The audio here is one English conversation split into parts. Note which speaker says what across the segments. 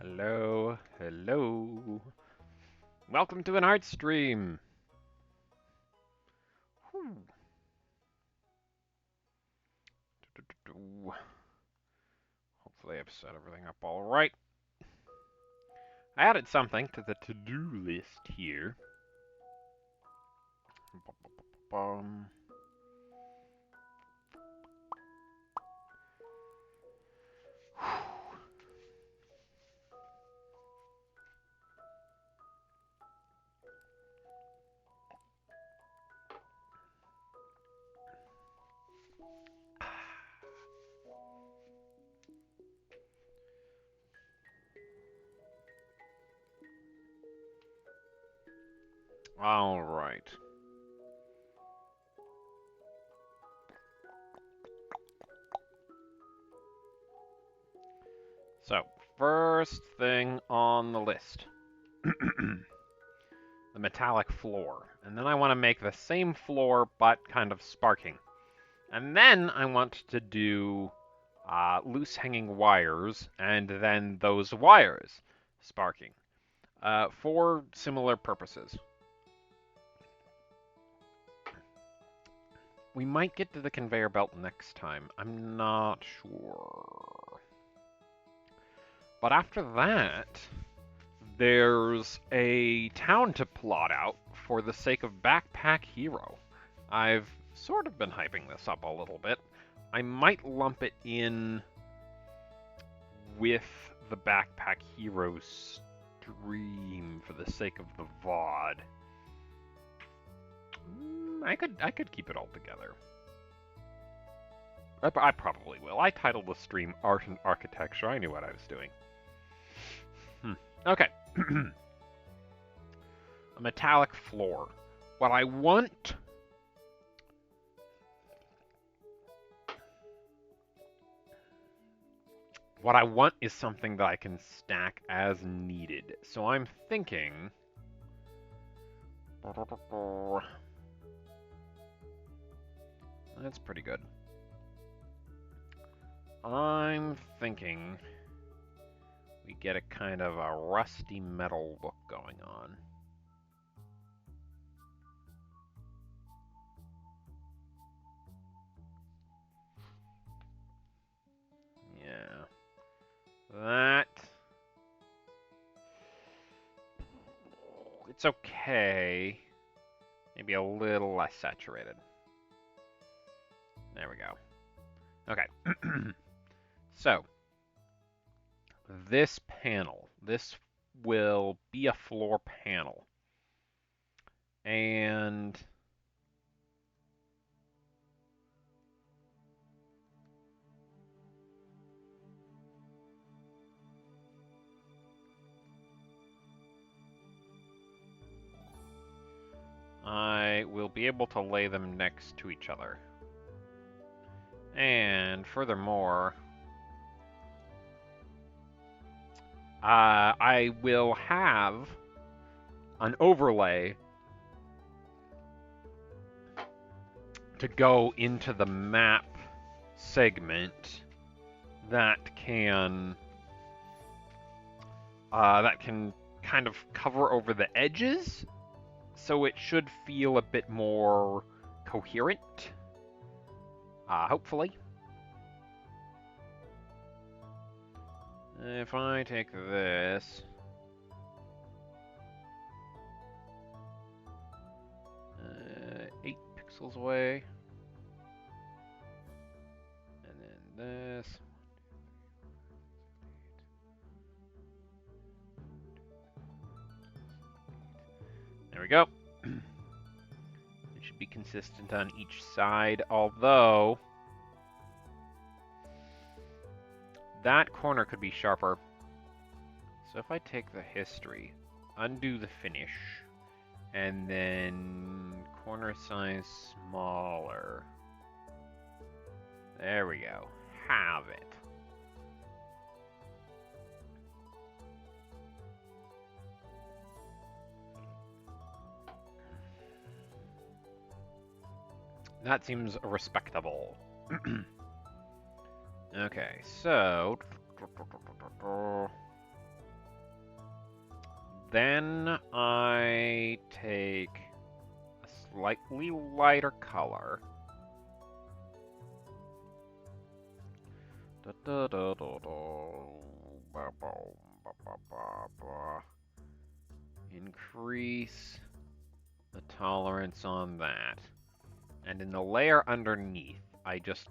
Speaker 1: Hello, hello. Welcome to an art stream. Whew. Hopefully I've set everything up all right. I added something to the to-do list here. Bum. All right. So, first thing on the list. The metallic floor. And then I want to make the same floor, but kind of sparking. And then I want to do loose hanging wires, and then those wires sparking for similar purposes. We might get to the conveyor belt next time. I'm not sure. But after that, there's a town to plot out for the sake of Backpack Hero. I've sort of been hyping this up a little bit. I might lump it in with the Backpack Hero stream for the sake of the VOD. I could keep it all together. I probably will. I titled the stream Art and Architecture. I knew what I was doing. Okay. A metallic floor. What I want... What I want is something that I can stack as needed. So I'm thinking... That's pretty good. I'm thinking we get a kind of a rusty metal look going on. Yeah. That... It's okay. Maybe a little less saturated. There we go. Okay. So, this panel, this will be a floor panel. And I will be able to lay them next to each other. And furthermore, I will have an overlay to go into the map segment that can kind of cover over the edges, so it should feel a bit more coherent. Hopefully. If I take this... 8 pixels away. And then this. There we go. It should be consistent on each side, although that corner could be sharper. So if I take the history, undo the finish, and then corner size smaller. There we go. Have it. That seems respectable. Okay, so... then I take a slightly lighter color. Increase the tolerance on that. And in the layer underneath, I just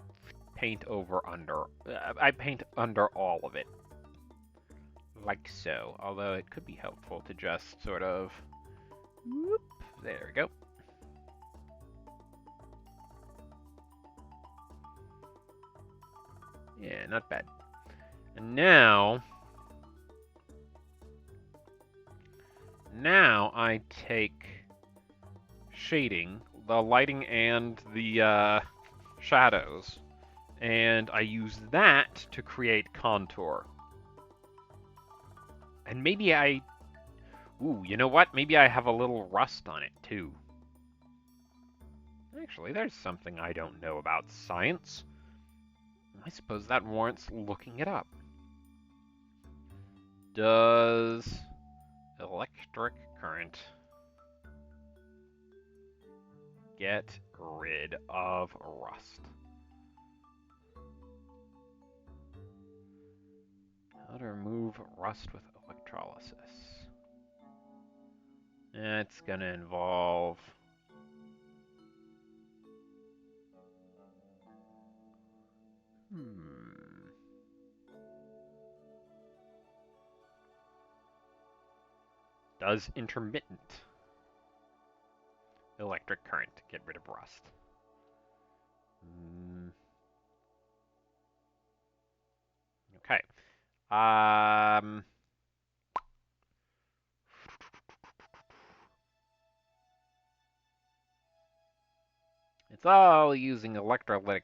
Speaker 1: paint I paint under all of it. Like so. Although it could be helpful to just sort of, whoop, there we go. Yeah, not bad. And now I take shading, the lighting and the shadows, and I use that to create contour. And maybe ooh, you know what? Maybe I have a little rust on it too. Actually, there's something I don't know about science. I suppose that warrants looking it up. Does electric current get rid of rust? How to remove rust with electrolysis? It's gonna involve Does intermittent electric current get rid of rust? Okay. It's all using electrolytic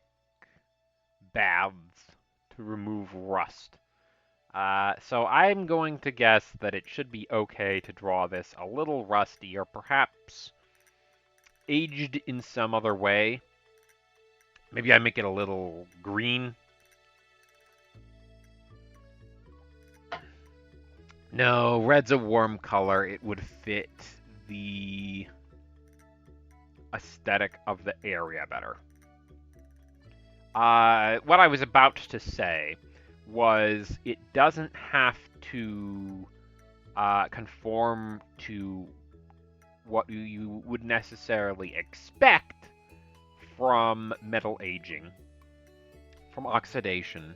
Speaker 1: baths to remove rust. So I'm going to guess that it should be okay to draw this a little rusty, or perhaps aged in some other way. Maybe I make it a little green. No, red's a warm color. It would fit the aesthetic of the area better. What I was about to say was it doesn't have to conform to what you would necessarily expect from metal aging, from oxidation,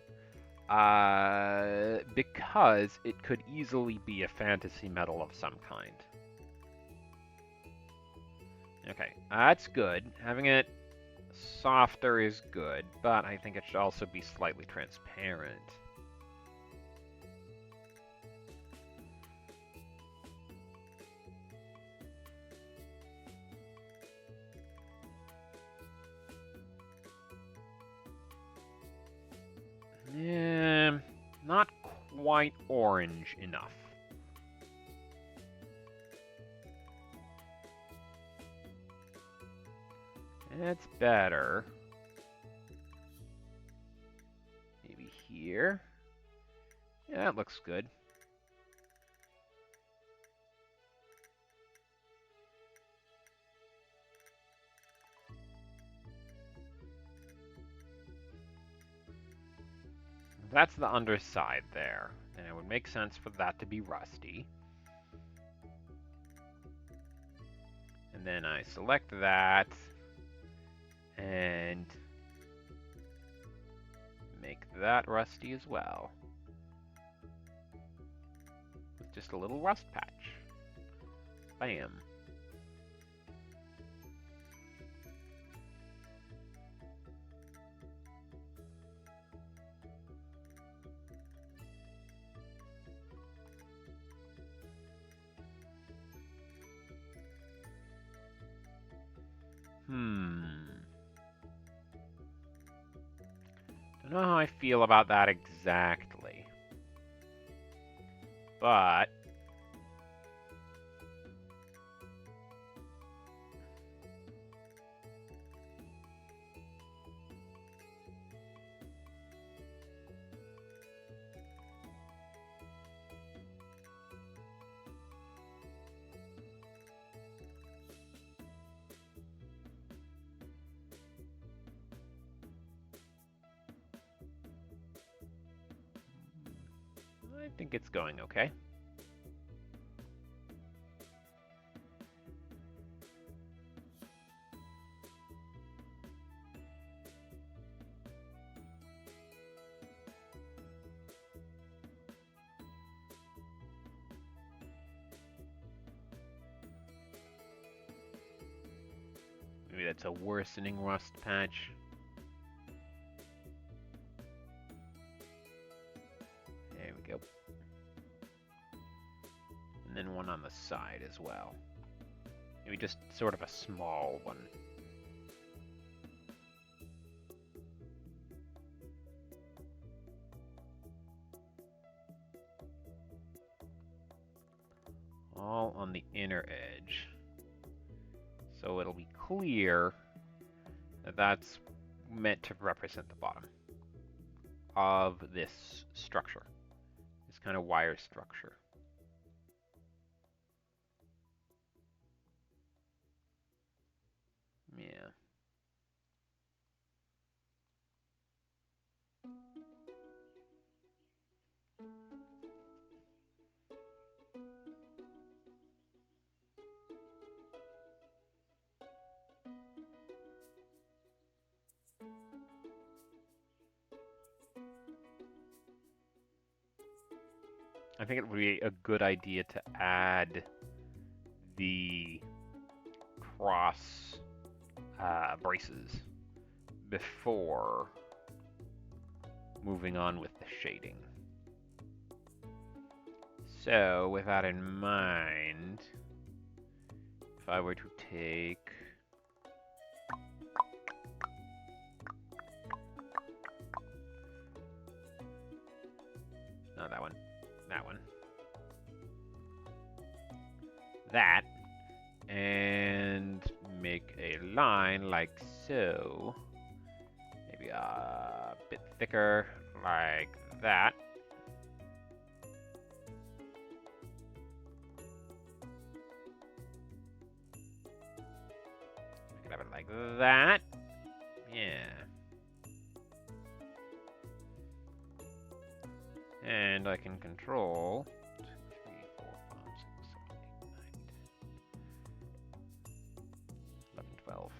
Speaker 1: because it could easily be a fantasy metal of some kind. Okay, that's good. Having it softer is good, but I think it should also be slightly transparent. Yeah, not quite orange enough. That's better. Maybe here. Yeah, that looks good. That's the underside there, and it would make sense for that to be rusty. And then I select that and make that rusty as well, with just a little rust patch. Bam. Don't know how I feel about that exactly. But I think it's going okay. Maybe that's a worsening rust patch. There we go. And then one on the side as well. Maybe just sort of a small one. All on the inner edge. So it'll be clear that that's meant to represent the bottom of this structure, this kind of wire structure. Yeah. I think it would be a good idea to add the cross braces before moving on with the shading. So, with that in mind, if I were to take no, that one. That, and make a line like so. Maybe a bit thicker, like that. I could have it like that. Yeah. And I can control 2, 3, 4, 5, 6, 7, 8, 9, 10, 11, 12.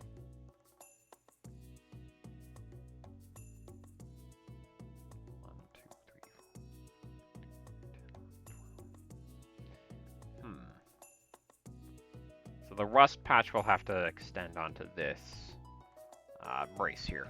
Speaker 1: So the rust patch will have to extend onto this brace here.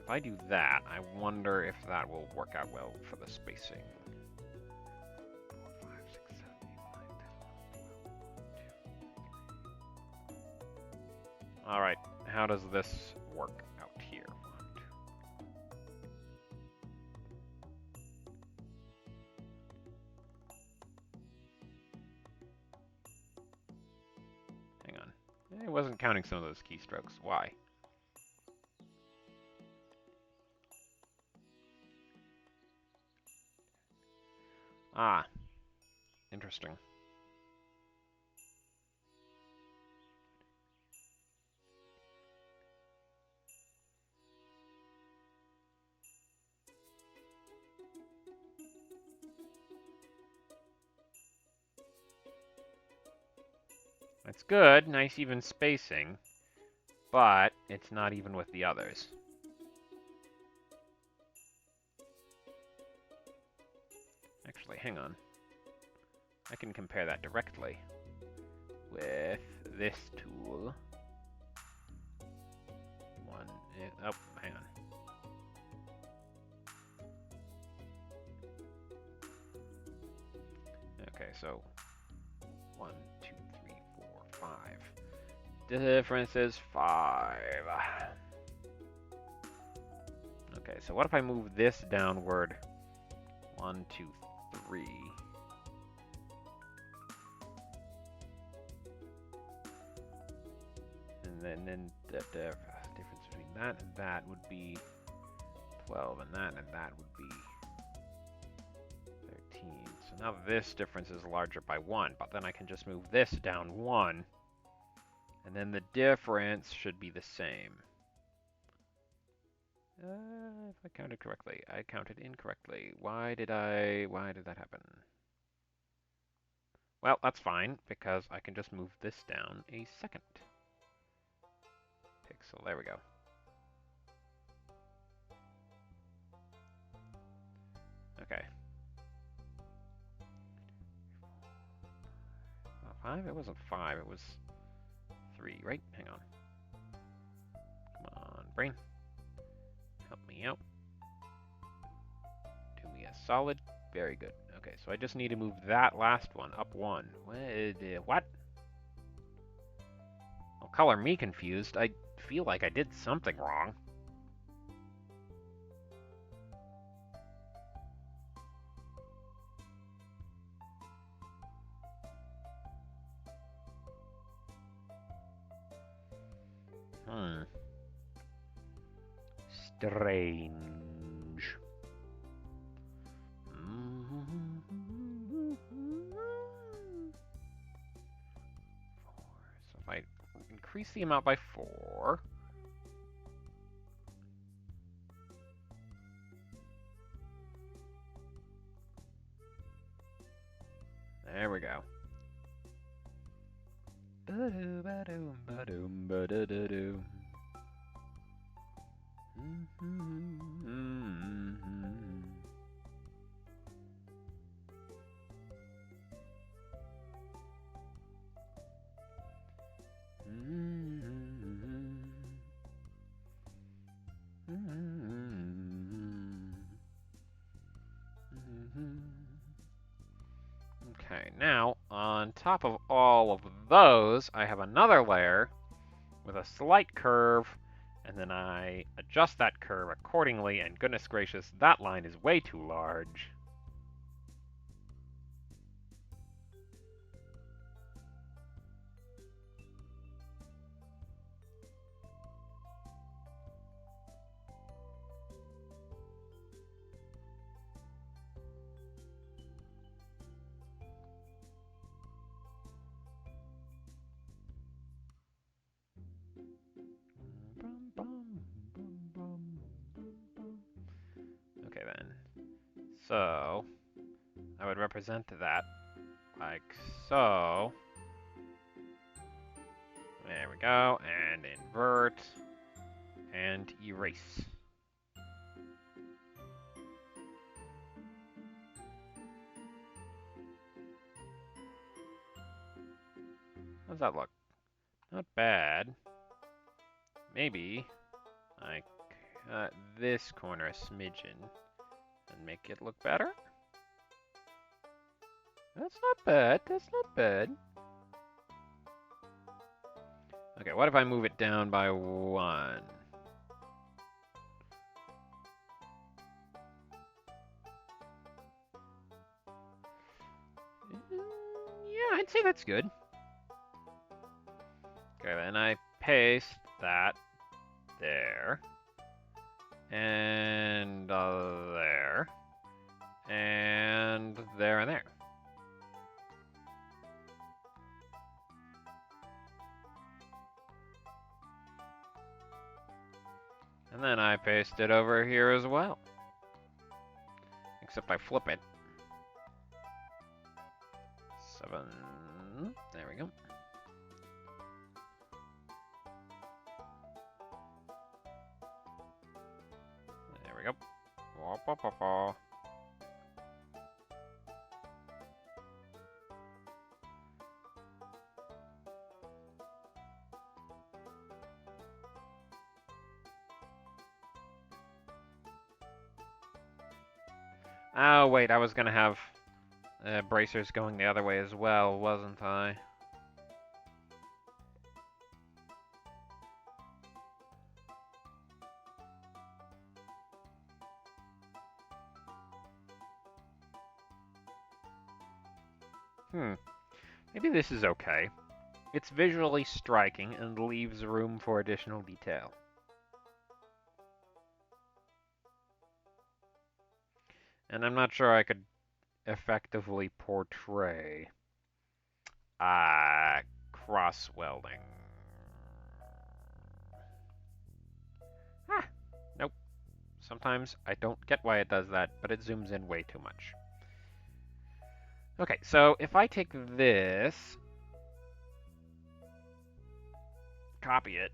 Speaker 1: If I do that, I wonder if that will work out well for the spacing. 4, 5, 6, 7, 8, 9, 10, 11, 12, 1, 2, 3. Alright, how does this work out here? 1, 2. Hang on. I wasn't counting some of those keystrokes. Why? Ah, interesting. It's good, nice even spacing, but it's not even with the others. Actually, hang on. I can compare that directly with this tool. Oh, hang on. Okay, so 1, 2, 3, 4, 5. Difference is 5. Okay, so what if I move this downward? 1, 2, 3. And then the difference between that and that would be 12, and that would be 13. So Now this difference is larger by 1, but then I can just move this down 1, and then the difference should be the same. If I counted correctly. I counted incorrectly. Why did that happen? Well, that's fine, because I can just move this down a second pixel. There we go. Okay. 5? It wasn't 5, it was 3, right? Hang on. Come on, brain. Help me out. Do me a solid. Very good. Okay, so I just need to move that last one up 1. What? Well, color me confused. I feel like I did something wrong. Strange. So if I increase the amount by 4. There we go. Okay, now, on top of all of those, I have another layer with a slight curve, and then I adjust that curve accordingly, and goodness gracious, that line is way too large. Okay then, so I would represent that like so. There we go, and invert, and erase. How's that look? Not bad. Maybe I cut this corner a smidgen and make it look better? That's not bad, that's not bad. Okay, what if I move it down by 1? Yeah, I'd say that's good. Okay, then I paste that there, and there, and there and there. And then I paste it over here as well. Except I flip it. 7. There we go. There we go. Wah, wah, wah, wah. Oh, wait, I was gonna have bracers going the other way as well, wasn't I? Maybe this is okay. It's visually striking and leaves room for additional detail. And I'm not sure I could effectively portray cross welding. Ah, nope. Sometimes I don't get why it does that, but it zooms in way too much. Okay, so if I take this, copy it,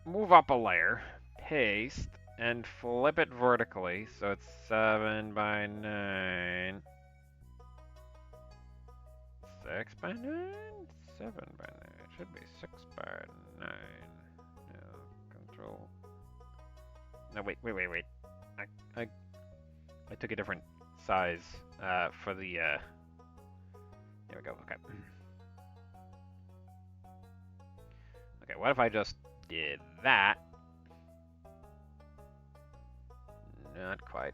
Speaker 1: move up a layer, paste, and flip it vertically, so it's 7 by 9. 6 by 9? 7 by 9. It should be 6 by 9. No, control. No, wait. I took a different size for the. There we go. Okay. Okay, what if I just did that? Not quite.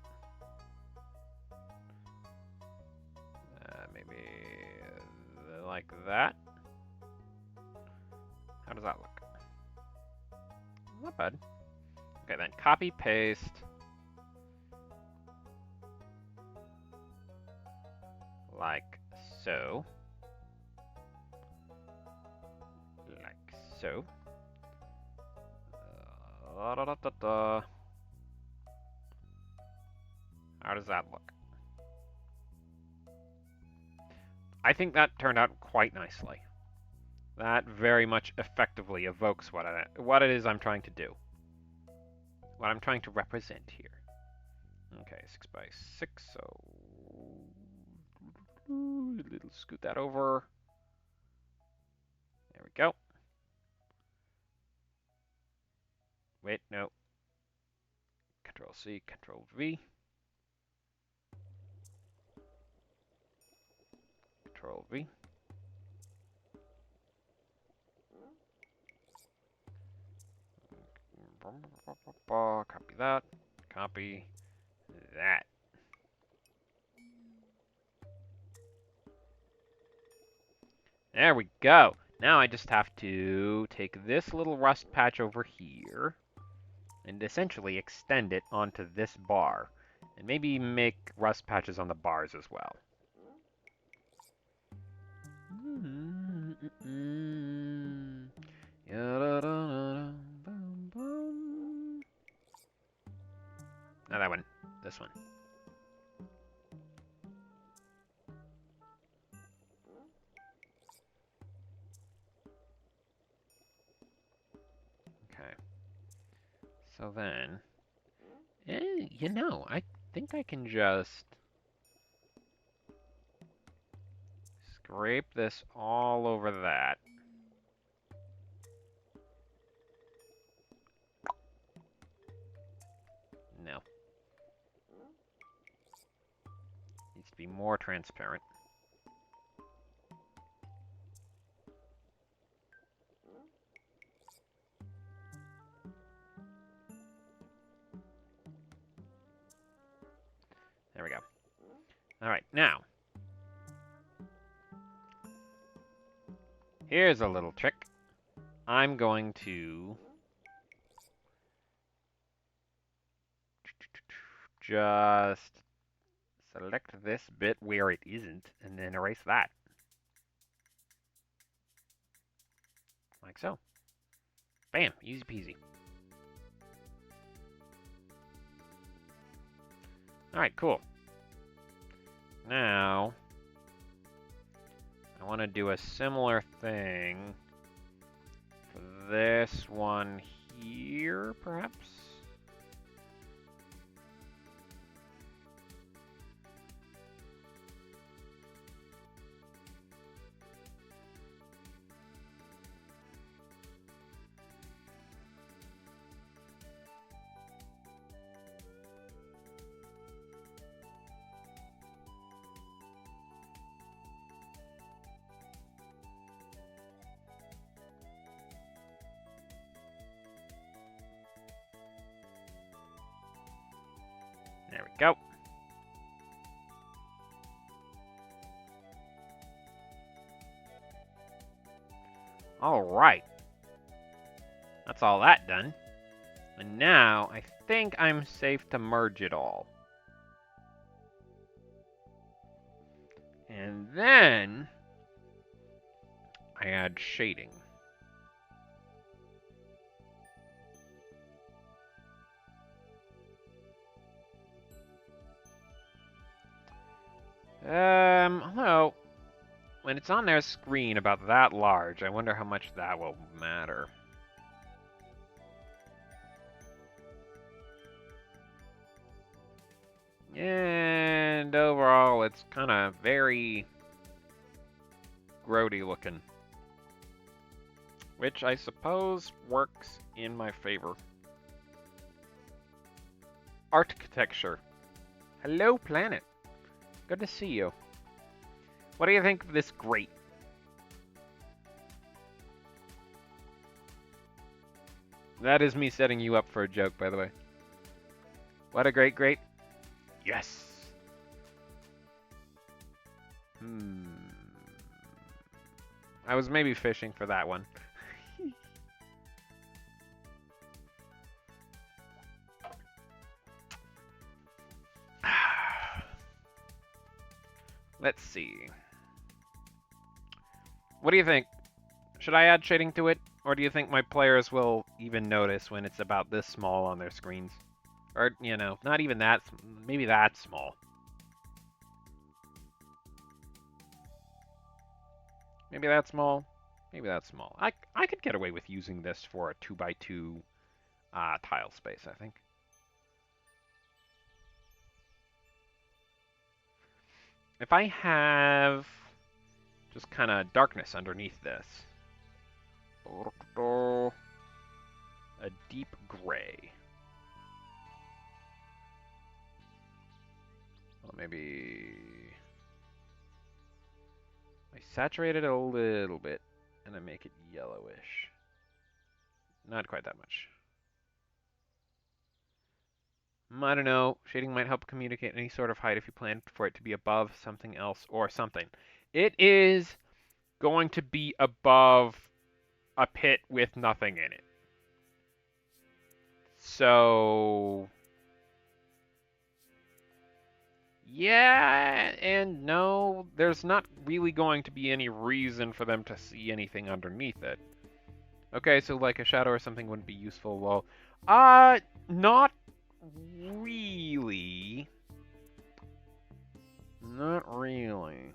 Speaker 1: Maybe like that. How does that look? Not bad. Okay, then copy, paste. Like so. Like so. How does that look? I think that turned out quite nicely. That very much effectively evokes what it is I'm trying to do. What I'm trying to represent here. Okay, 6 by 6, so little scoot that over. There we go. Wait, no. Control C, Control V. Control V. Copy that. Copy that. There we go. Now I just have to take this little rust patch over here and essentially extend it onto this bar. And maybe make rust patches on the bars as well. Not that one. This one. Okay. So then, you know, I think I can just scrape this all over that. No. Needs to be more transparent. There we go. All right, now. Here's a little trick. I'm going to just select this bit where it isn't and then erase that. Like so. Bam, easy peasy. Alright, cool. Now, I want to do a similar thing for this one here, perhaps? There we go. All right. That's all that done. And now I think I'm safe to merge it all. And then I add shading. Although, when it's on their screen about that large, I wonder how much that will matter. And overall, it's kind of very grody looking. Which I suppose works in my favor. Architecture. Hello, planet. Good to see you. What do you think of this grate? That is me setting you up for a joke, by the way. What a great grate. Yes. I was maybe fishing for that one. Let's see. What do you think? Should I add shading to it? Or do you think my players will even notice when it's about this small on their screens? Or, you know, not even that, maybe that small. Maybe that small. Maybe that small. I could get away with using this for a 2x2 tile space, I think. If I have just kind of darkness underneath this, a deep gray. Well, maybe I saturate it a little bit and I make it yellowish. Not quite that much. I don't know. Shading might help communicate any sort of height if you plan for it to be above something else or something. It is going to be above a pit with nothing in it. So, yeah and no. There's not really going to be any reason for them to see anything underneath it. Okay, so like a shadow or something wouldn't be useful. Well, not really. Not really.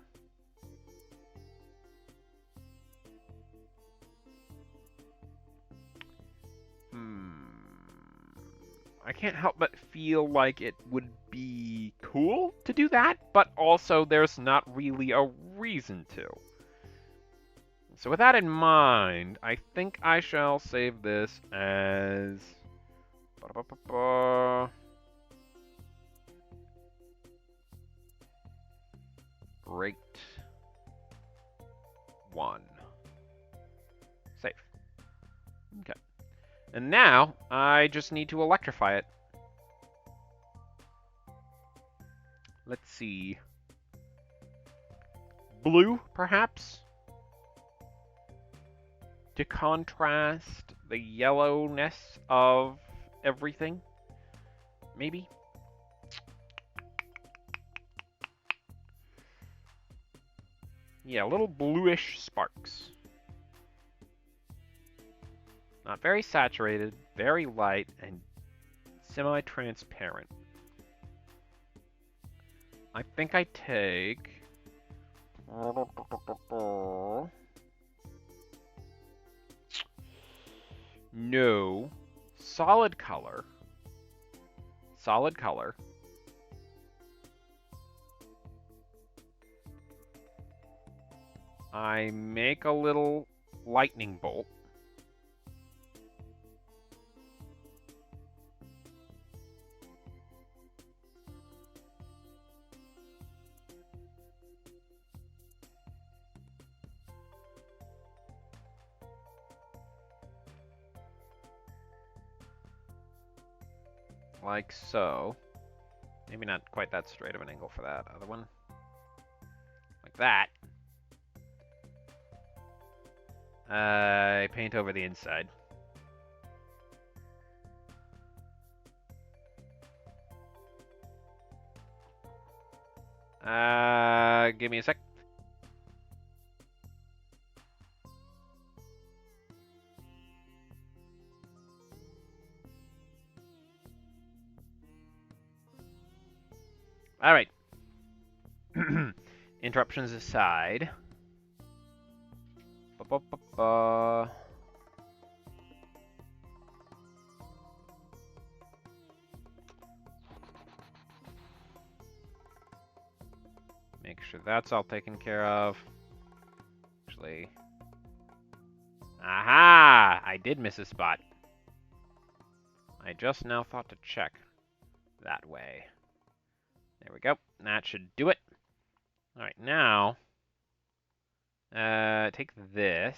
Speaker 1: I can't help but feel like it would be cool to do that, but also there's not really a reason to. So with that in mind, I think I shall save this as Great 1. Save. Okay. And now, I just need to electrify it. Let's see. Blue, perhaps? To contrast the yellowness of everything? Maybe? Yeah, little bluish sparks. Not very saturated, very light, and semi-transparent. I think I take... No. Solid color. Solid color. I make a little lightning bolt. Like so. Maybe not quite that straight of an angle for that other one. Like that. I paint over the inside. Give me a sec. All right. Interruptions aside. Ba-ba-ba-ba. Make sure that's all taken care of. Actually. Aha! I did miss a spot. I just now thought to check that way. There we go. That should do it. All right, now, take this.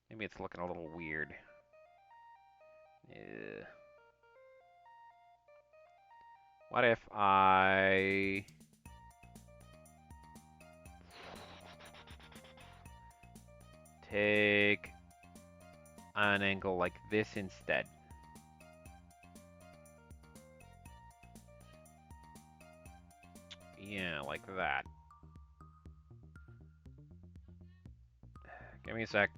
Speaker 1: Maybe it's looking a little weird. What if I take an angle like this instead? Yeah, like that. Give me a sec.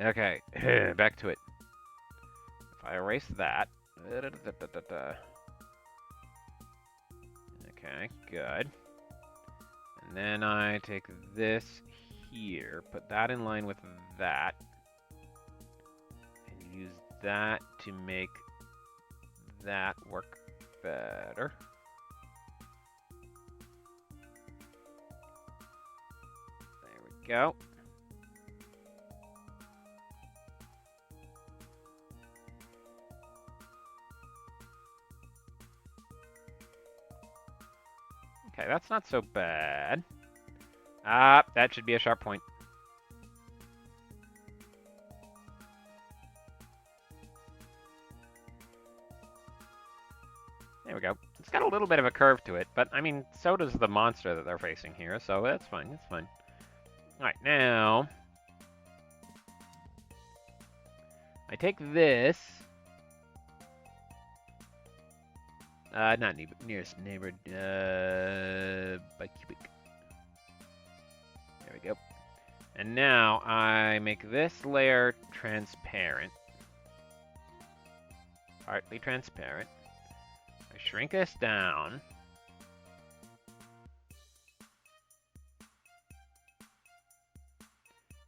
Speaker 1: Okay, back to it. If I erase that. Okay, good. And then I take this here, put that in line with that, and use that to make that work better. There we go. Okay, that's not so bad. Ah, that should be a sharp point. There we go. It's got a little bit of a curve to it, but I mean, so does the monster that they're facing here, so that's fine, that's fine. Alright, now I take this. Not nearest neighbor, by cubic. There we go. And now I make this layer transparent. Partly transparent. I shrink this down.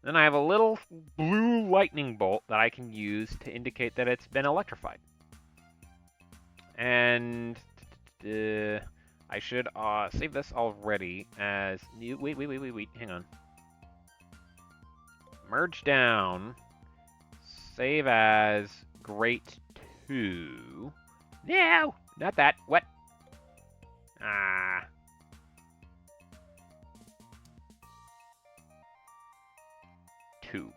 Speaker 1: Then I have a little blue lightning bolt that I can use to indicate that it's been electrified. And I should save this already as new. Wait, hang on. Merge down. Save as Great 2. No, not that. What? Ah.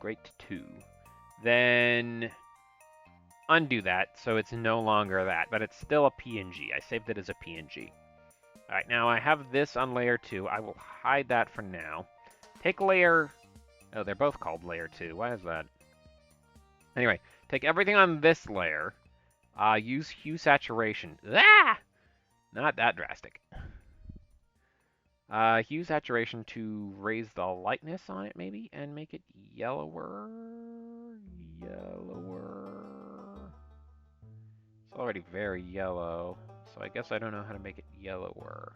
Speaker 1: Great 2. Then undo that, so it's no longer that, but it's still a PNG. I saved it as a PNG. All right, now I have this on layer 2. I will hide that for now. Take layer... Oh, they're both called layer 2. Why is that? Anyway, take everything on this layer. Use hue saturation. Ah! Not that drastic. Hue saturation to raise the lightness on it, maybe, and make it yellower. It's already very yellow, so I guess I don't know how to make it yellower.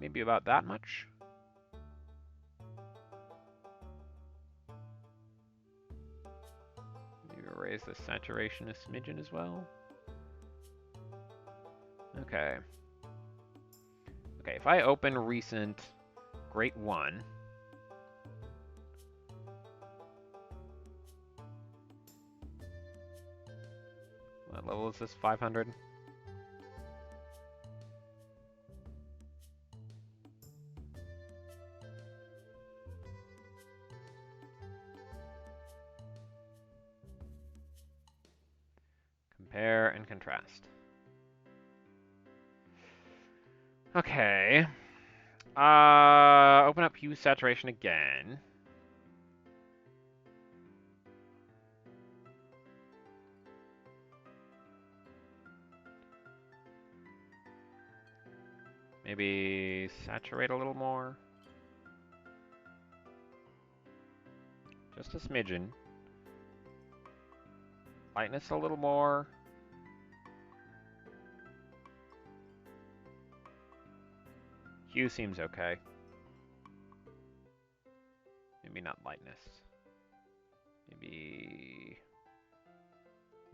Speaker 1: Maybe about that much? Maybe raise the saturation a smidgen as well. Okay. Okay, if I open recent Great 1, what level is this? 500? Compare and contrast. Okay. Open up hue saturation again. Maybe saturate a little more. Just a smidgen. Lightness a little more. Hue seems okay. Maybe not lightness. Maybe...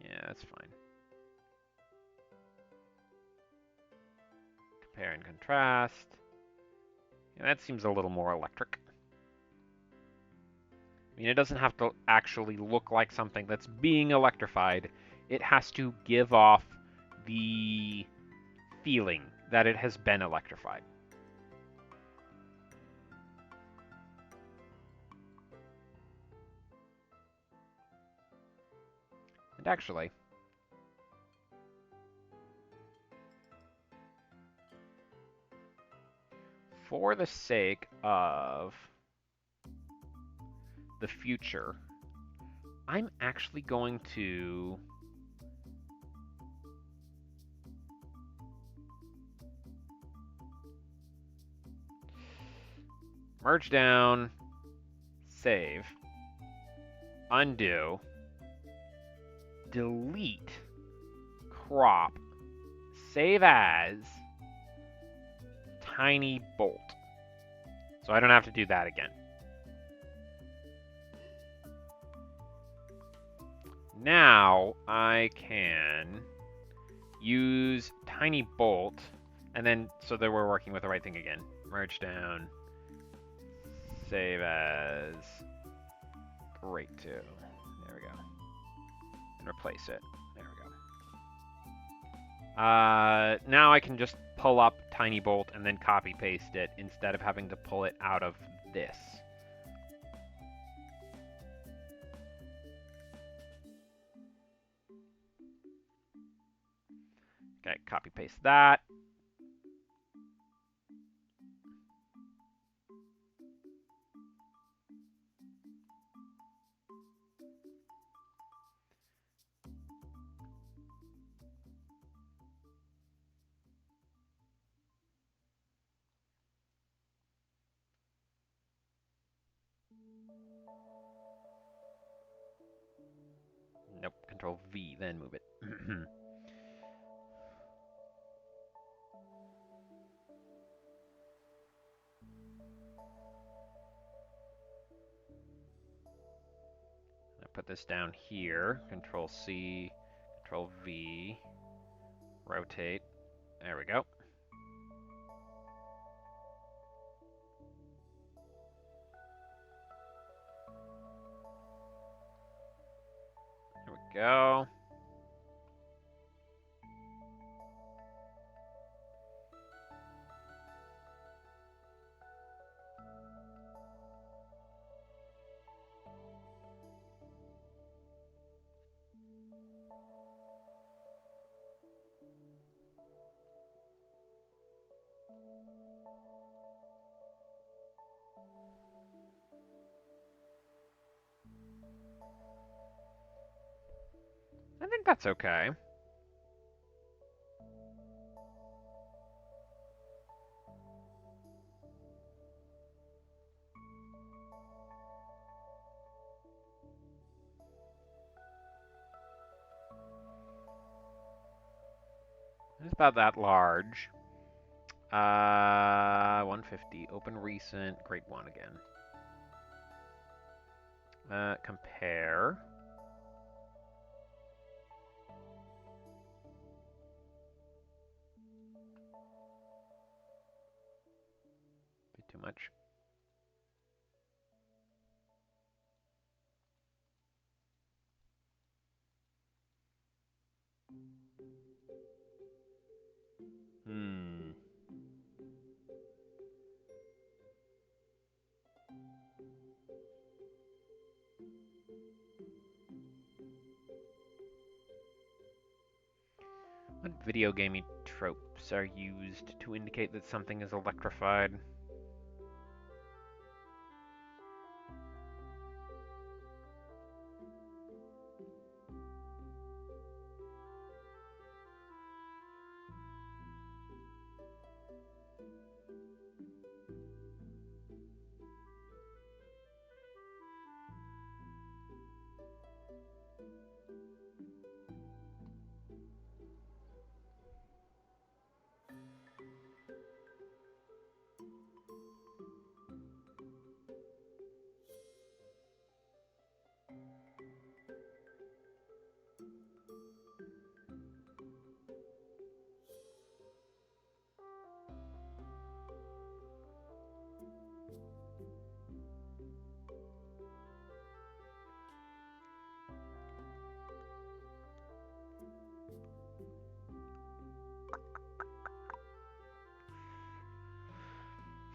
Speaker 1: Yeah, that's fine. Compare and contrast. Yeah, that seems a little more electric. I mean, it doesn't have to actually look like something that's being electrified. It has to give off the feeling that it has been electrified. And actually, for the sake of the future, I'm actually going to merge down, save, undo, delete, crop, save as, tiny bolt. So I don't have to do that again. Now I can use tiny bolt, and then so that we're working with the right thing again. Merge down, save as great 2. There we go. And replace it. There we go. Now I can just pull up tiny bolt and then copy paste it instead of having to pull it out of this. Okay, copy paste that. Nope, Control V, then move it. Put this down here. Control C, Control V, rotate. There we go. There we go. I think that's okay. It's about that large. 150. Open recent. Grade 1 again. Compare. Bit too much. What video gamey tropes are used to indicate that something is electrified?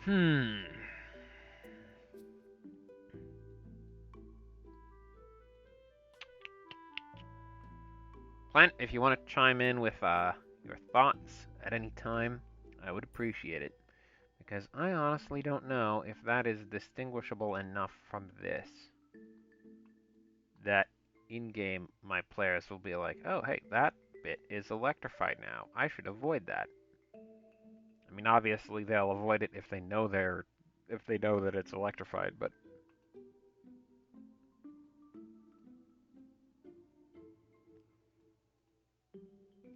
Speaker 1: Hmm. Plant, if you want to chime in with your thoughts at any time, I would appreciate it. Because I honestly don't know if that is distinguishable enough from this that in-game my players will be like, oh, hey, that bit is electrified now. I should avoid that. I mean, obviously they'll avoid it if they know that it's electrified, but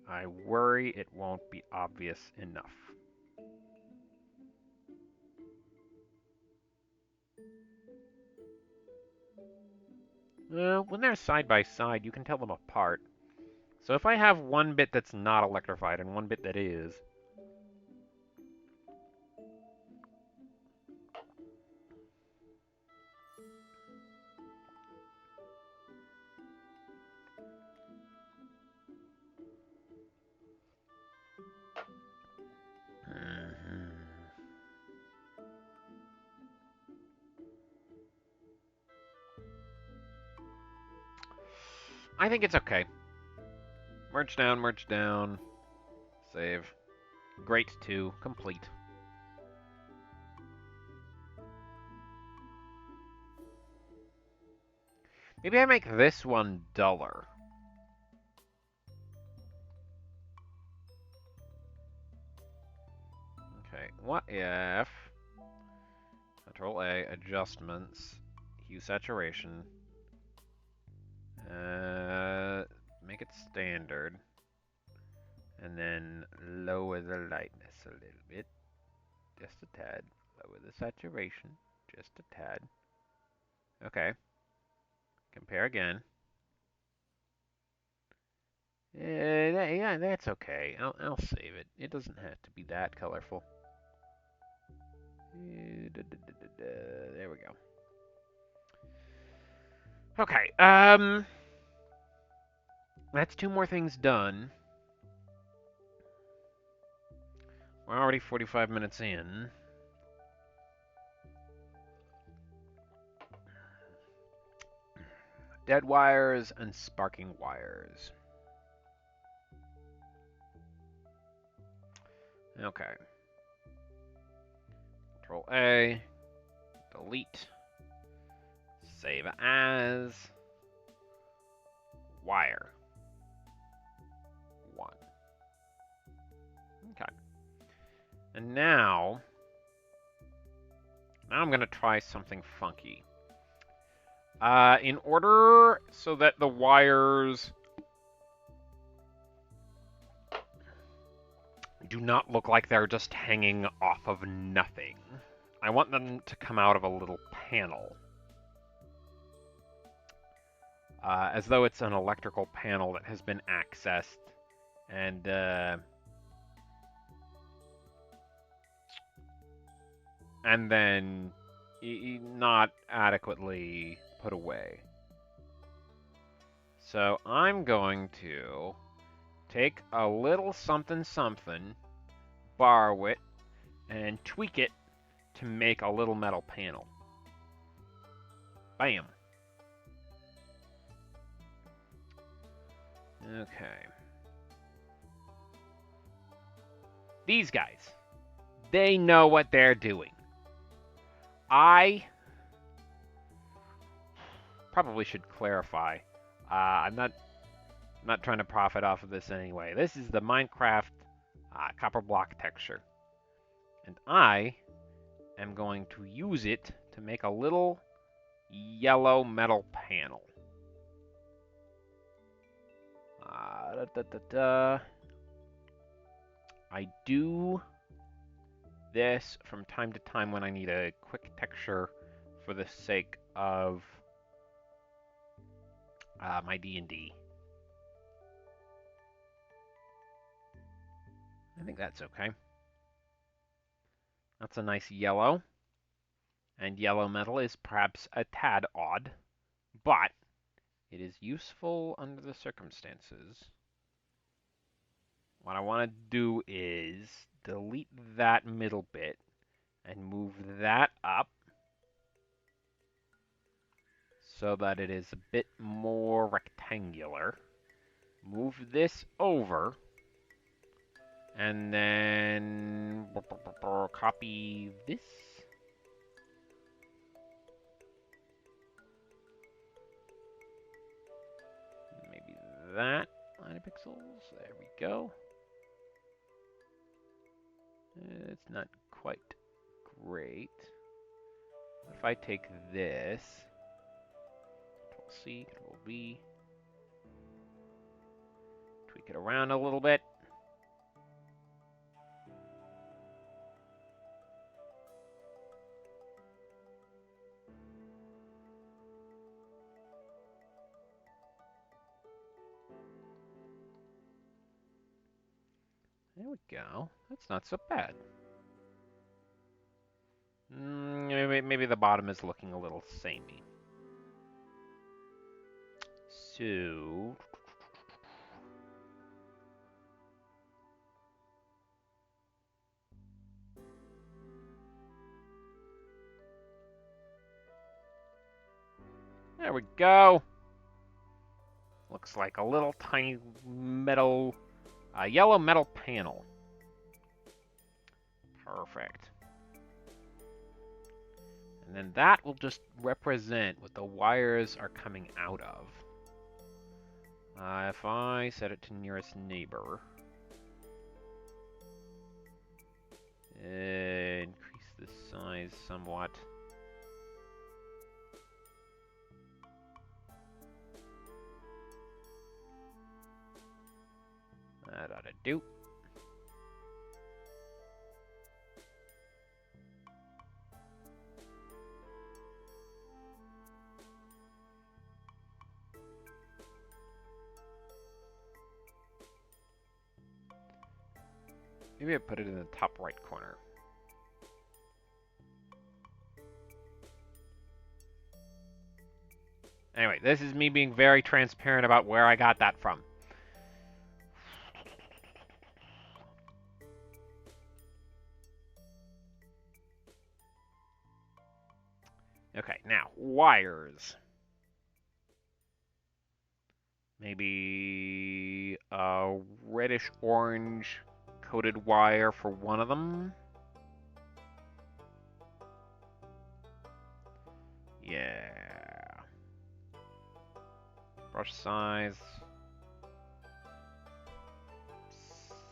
Speaker 1: I worry it won't be obvious enough. When they're side by side, you can tell them apart. So if I have one bit that's not electrified and one bit that is, I think it's okay. Merge down, save. Great 2, complete. Maybe I make this one duller. Okay, what if... Control A, adjustments, hue saturation. Make it standard. And then lower the lightness a little bit. Just a tad. Lower the saturation. Just a tad. Okay. Compare again. Yeah, that's okay. I'll save it. It doesn't have to be that colorful. There we go. Okay, that's 2 more things done. We're already 45 minutes in. Dead wires and sparking wires. Okay. Control A. Delete. Save as. Wire. 1. Okay. And now I'm going to try something funky. In order so that the wires do not look like they're just hanging off of nothing, I want them to come out of a little panel. As though it's an electrical panel that has been accessed and then not adequately put away. So I'm going to take a little something something, borrow it, and tweak it to make a little metal panel. Bam. Okay. These guys, they know what they're doing. I probably should clarify. I'm not trying to profit off of this anyway. This is the Minecraft copper block texture. And I am going to use it to make a little yellow metal panel. I do this from time to time when I need a quick texture for the sake of my D&D. I think that's okay. That's a nice yellow. And yellow metal is perhaps a tad odd, but it is useful under the circumstances. What I want to do is delete that middle bit and move that up so that it is a bit more rectangular. Move this over and then copy this. Maybe that line of pixels. There we go. It's not quite great. If I take this, Control-C, Control-V, tweak it around a little bit. There we go. That's not so bad. Maybe the bottom is looking a little samey. So... there we go. Looks like a little tiny metal, yellow metal panel. Perfect. And then that will just represent what the wires are coming out of. If I set it to nearest neighbor, increase the size somewhat. That ought to do. Maybe I put it in the top right corner. Anyway, this is me being very transparent about where I got that from. Okay, now, wires. Maybe a reddish-orange coated wire for one of them. Yeah. Brush size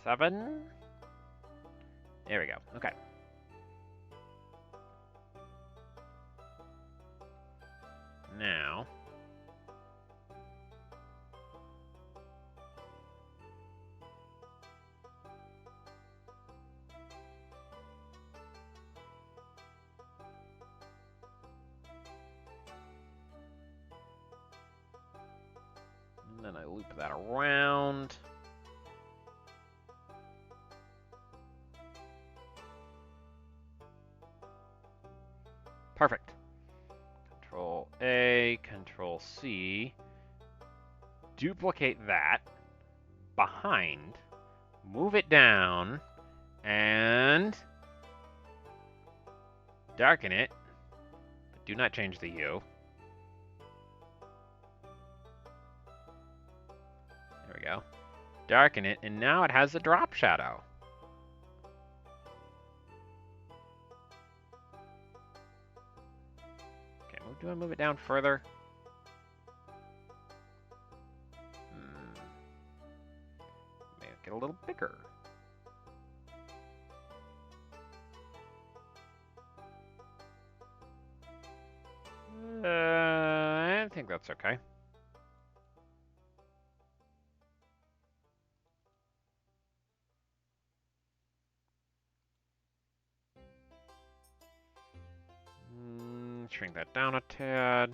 Speaker 1: 7. There we go. Okay. Now, and then I loop that around. Perfect. Control A, Control C. Duplicate that behind, move it down, and darken it, but do not change the hue. There we go. Darken it, and now it has a drop shadow. Okay, do I move it down further? Make it a little bigger. think that's okay. Shrink that down a tad.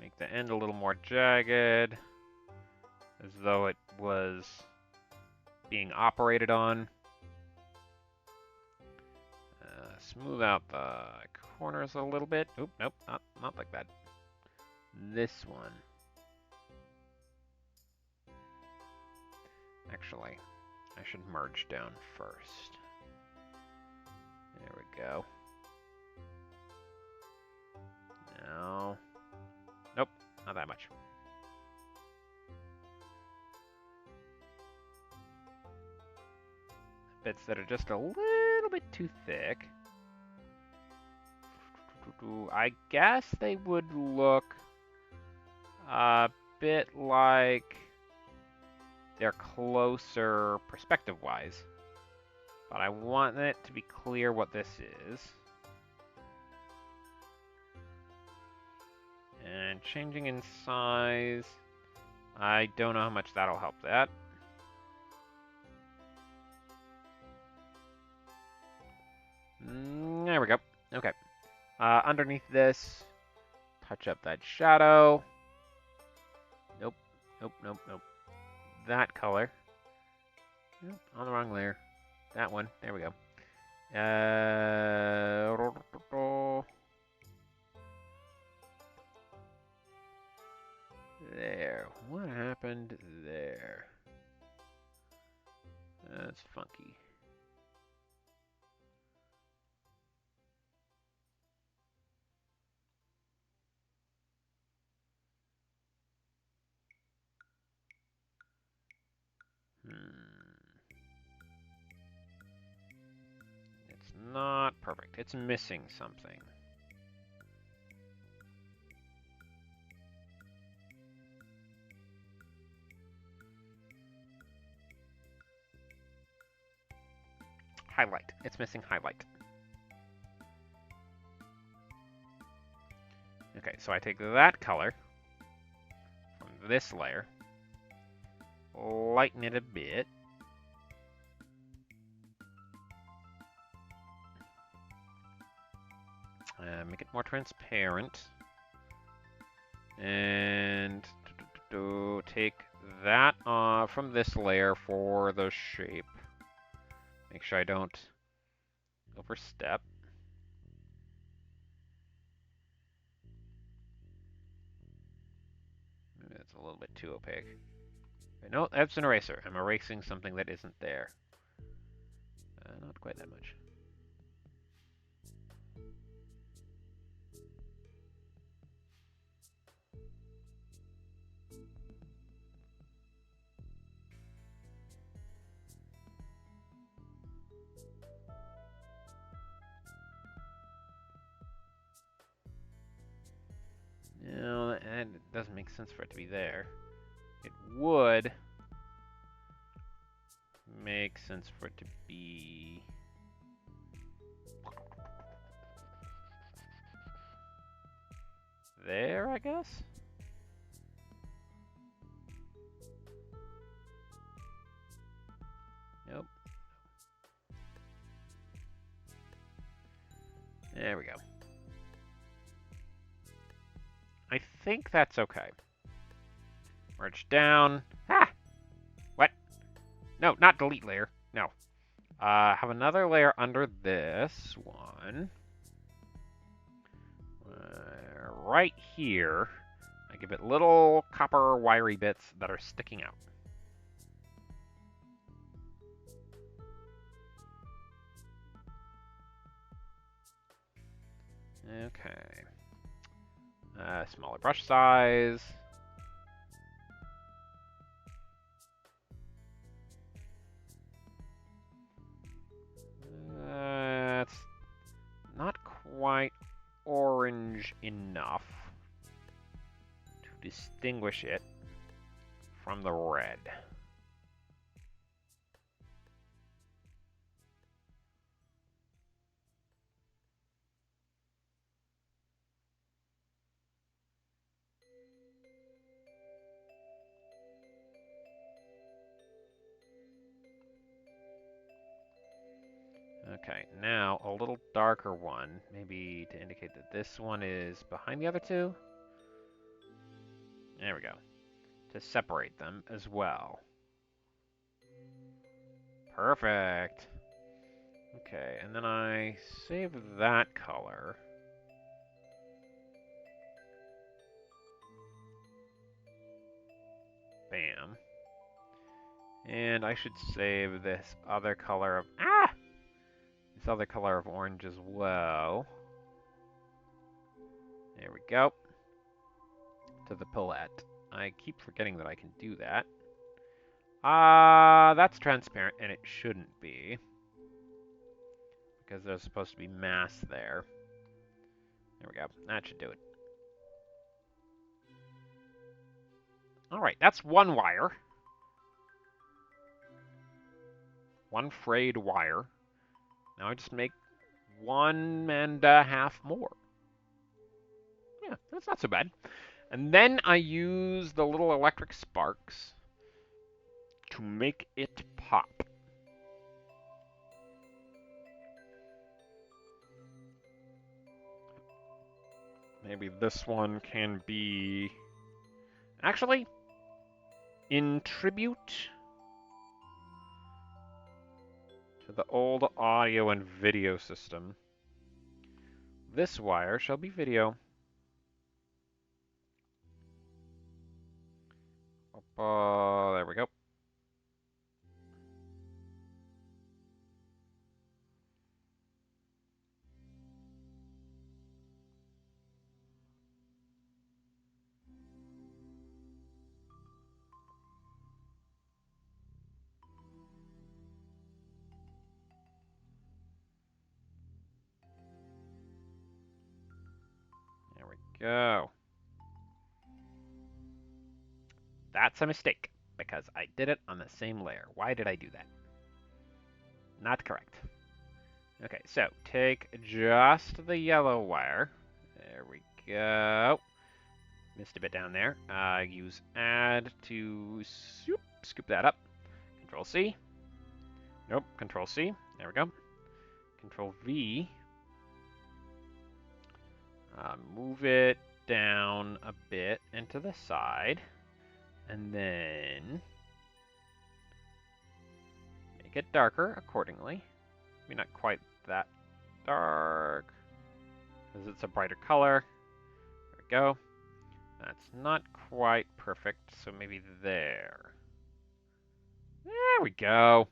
Speaker 1: Make the end a little more jagged, as though it was being operated on. Smooth out the corners a little bit. Oop, nope, not like that. This one. Actually, I should merge down first. There we go. No. Nope, not that much. Bits that are just a little bit too thick. I guess they would look a bit like they're closer perspective-wise. But I want it to be clear what this is. And changing in size, I don't know how much that'll help that. There we go. Okay. Underneath this, touch up that shadow. Nope. Nope, nope, nope. That color. Nope, on the wrong layer. That one. There we go. There. What happened there? That's funky. It's not perfect. It's missing something. Highlight. It's missing highlight. Okay, so I take that color from this layer, lighten it a bit, make it more transparent, and take that from this layer for the shape. Make sure I don't overstep. Maybe that's a little bit too opaque. No, that's an eraser. I'm erasing something that isn't there. Not quite that much. No, and it doesn't make sense for it to be there. It would make sense for it to be there, I guess? Nope. There we go. I think that's okay. Merge down. Ah! What? No, not delete layer. No. Have another layer under this one. Right here. I give it little copper wiry bits that are sticking out. Okay. Smaller brush size. It's not quite orange enough to distinguish it from the red. Okay, now a little darker one, maybe to indicate that this one is behind the other two. There we go. To separate them as well. Perfect. Okay, and then I save that color. Bam. And I should save this other color of this other color of orange as well. There we go. To the palette. I keep forgetting that I can do that. That's transparent, and it shouldn't be. Because there's supposed to be mass there. There we go. That should do it. Alright, that's one wire. One frayed wire. Now I just make 1.5 more. Yeah, that's not so bad. And then I use the little electric sparks to make it pop. Maybe this one can be... Actually, in tribute to the old audio and video system, this wire shall be video. There we go. There we go. That's a mistake, because I did it on the same layer. Why did I do that? Not correct. Okay, so take just the yellow wire. There we go. Missed a bit down there. Use add to scoop that up. Control C. Nope, Control C. There we go. Control V. Move it down a bit and to the side. And then make it darker accordingly. Maybe not quite that dark, because it's a brighter color. There we go. That's not quite perfect, so maybe there. There we go.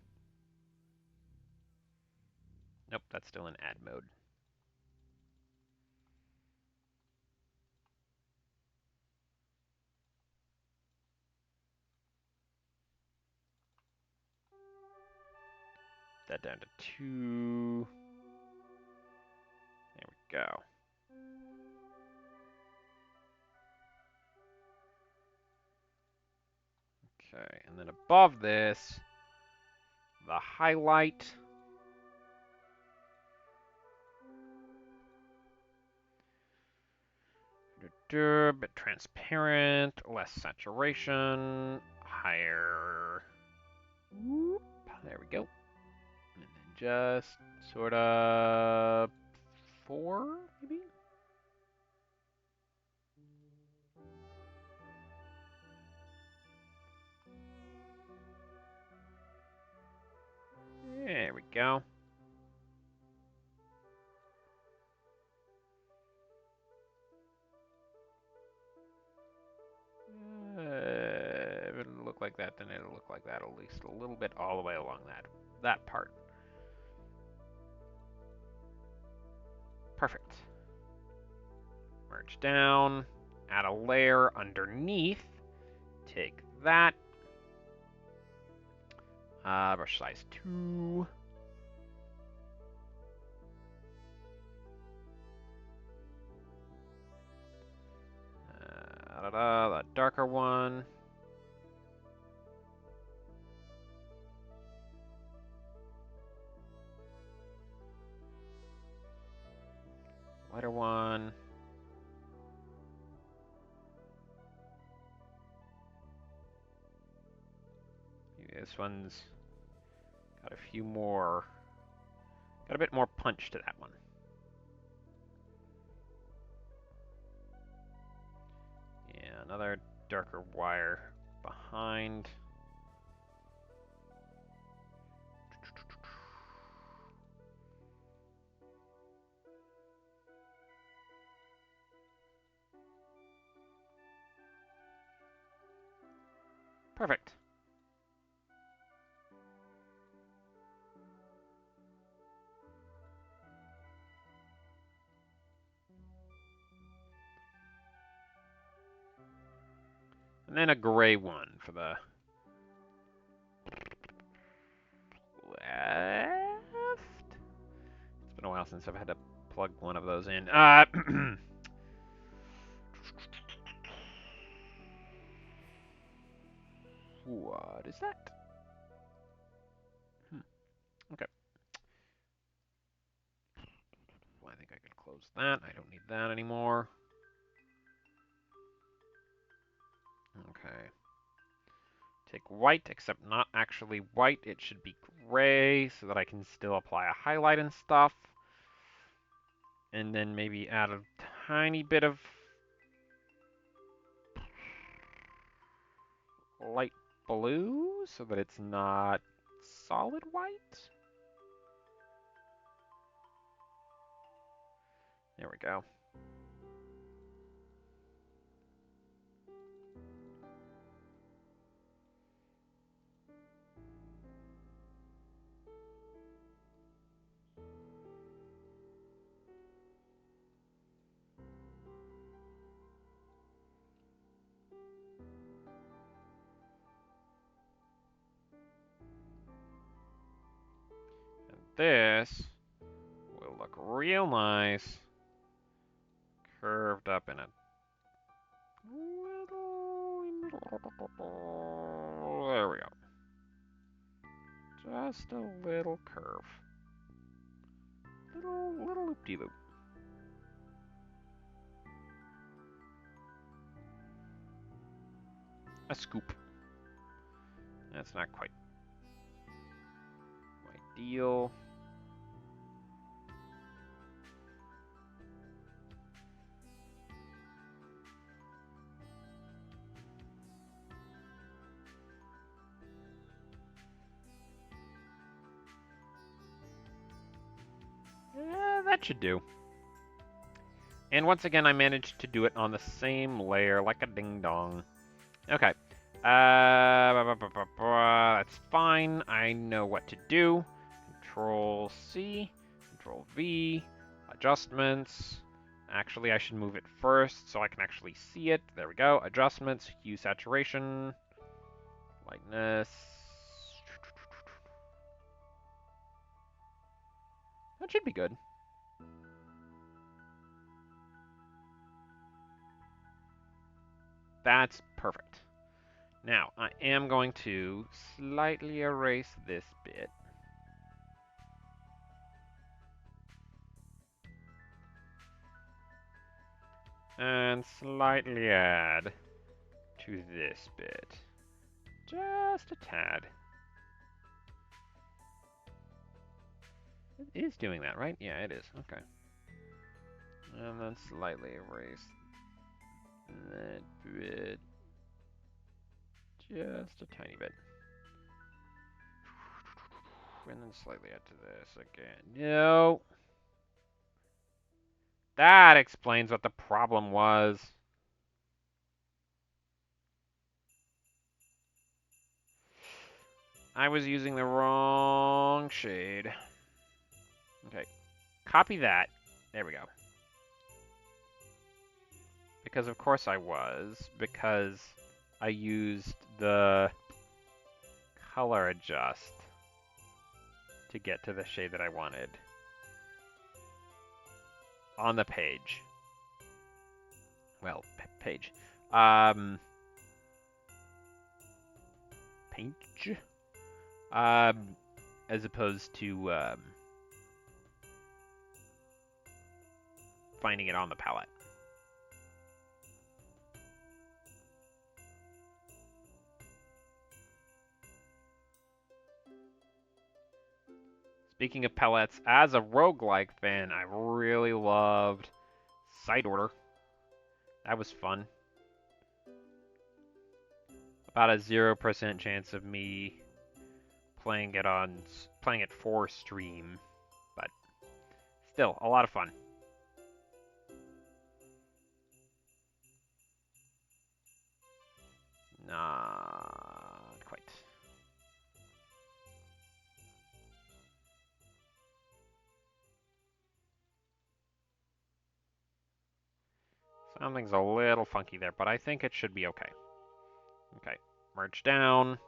Speaker 1: Nope, that's still in add mode. That down to 2. There we go. Okay, and then above this, the highlight. Bit transparent, less saturation, higher. Whoop, there we go. And then just sort of 4, maybe? There we go. If it'll look like that, then it'll look like that, at least a little bit all the way along that part. Perfect. Merge down, add a layer underneath, take that, brush size 2, the darker one. Lighter one. Maybe this one's got a few more Got a bit more punch to that one. Yeah, another darker wire behind. Perfect. And then a gray one for the left. It's been a while since I've had to plug one of those in. What is that? Okay. Well, I think I can close that. I don't need that anymore. Okay. Take white, except not actually white. It should be gray so that I can still apply a highlight and stuff. And then maybe add a tiny bit of light blue so that it's not solid white. There we go. And this will look real nice, curved up in a little... There we go. Just a little curve. Little loop-de-loop. A scoop. That's not quite ideal. That should do. And once again, I managed to do it on the same layer, like a ding-dong. Okay. That's fine. I know what to do. Control C, Control V, adjustments. Actually, I should move it first so I can actually see it. There we go. Adjustments, hue saturation, lightness. That should be good. That's perfect. Now, I am going to slightly erase this bit. And slightly add to this bit. Just a tad. It is doing that, right? Yeah, it is. Okay. And then slightly erase that bit. Just a tiny bit. And then slightly add to this again. No! That explains what the problem was. I was using the wrong shade. Okay. Copy that. There we go. Because of course I was. Because I used the color adjust to get to the shade that I wanted on the page. Well, page. Page? As opposed to finding it on the palette. Speaking of pellets, as a roguelike fan, I really loved Side Order. That was fun. About a 0% chance of me playing it for stream, but still a lot of fun. Not quite. Something's a little funky there, but I think it should be okay. Okay, merge down.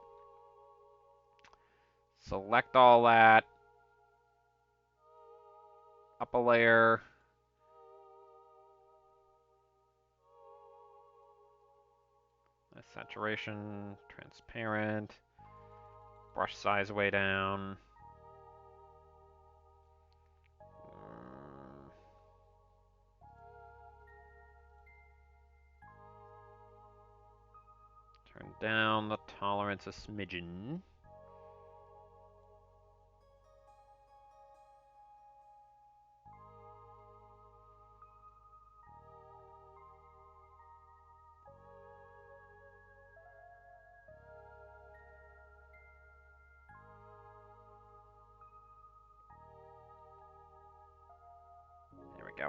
Speaker 1: Select all that. Up a layer. Saturation, transparent. Brush size way down. Turn down the tolerance a smidgen. There we go.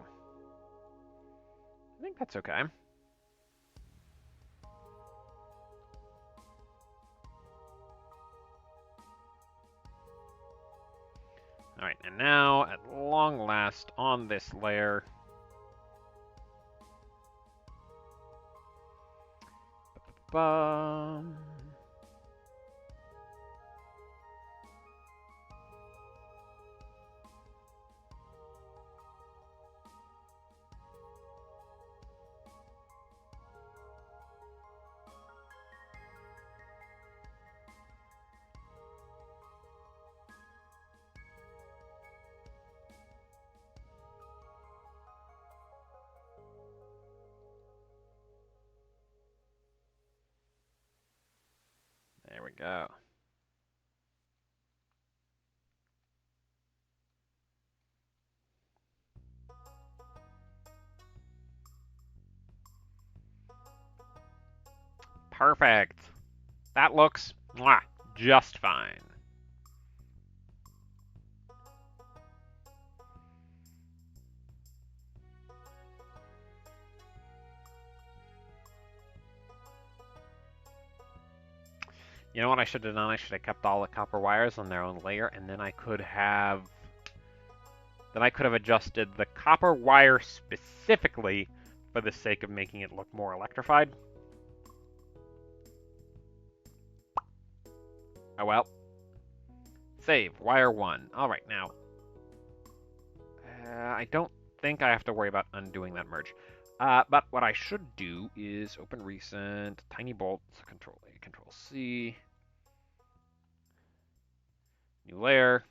Speaker 1: I think that's okay. Alright, and now, at long last, on this layer, there we go. Perfect. That looks just fine. You know what I should have done? I should have kept all the copper wires on their own layer, and then I could have adjusted the copper wire specifically for the sake of making it look more electrified. Oh well. Save, wire 1. Alright, now. I don't think I have to worry about undoing that merge. But what I should do is open recent, tiny bolts, Control A, Control C. New layer.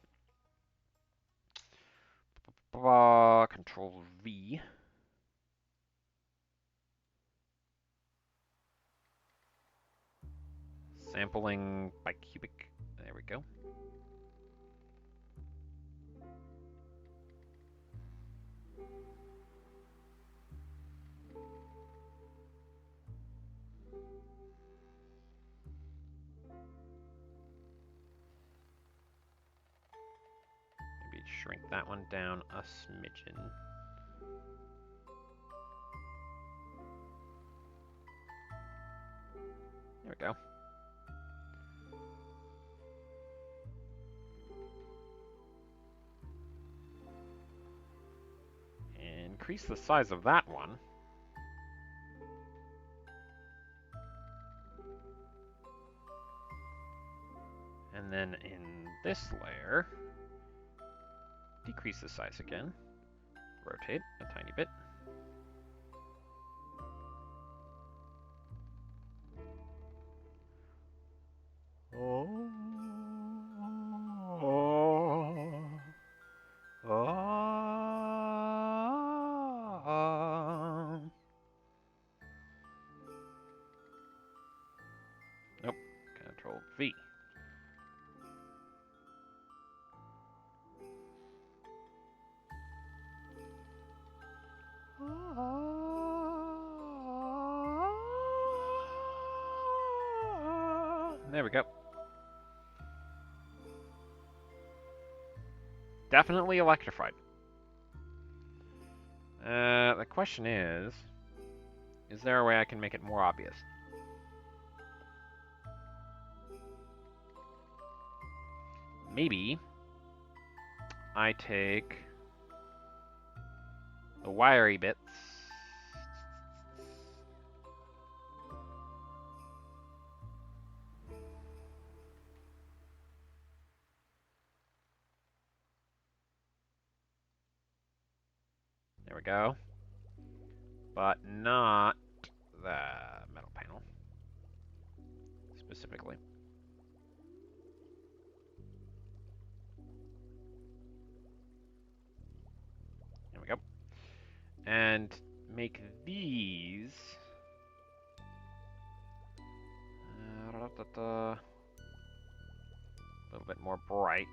Speaker 1: Control V. Sampling by cubic. There we go. Maybe shrink that one down a smidgen. There we go. Increase the size of that one. And then in this layer, decrease the size again. Rotate a tiny bit. Nope. Control V. There we go. Definitely electrified. The question is there a way I can make it more obvious? Maybe I take the wiry bits. There we go. But not the metal panel specifically. There we go. And make these a little bit more bright.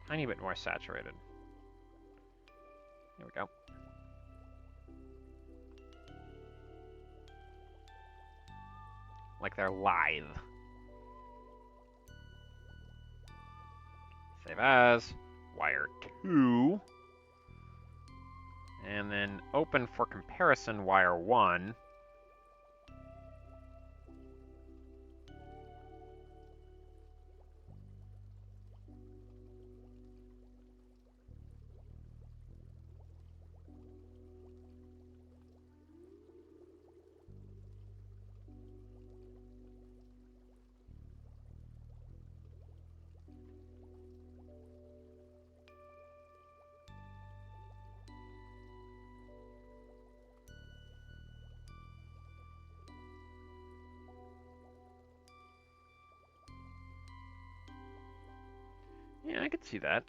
Speaker 1: Tiny bit more saturated. There we go. Like they're live. Save as. Wire 2. And then open for comparison wire 1. Yeah, I could see that.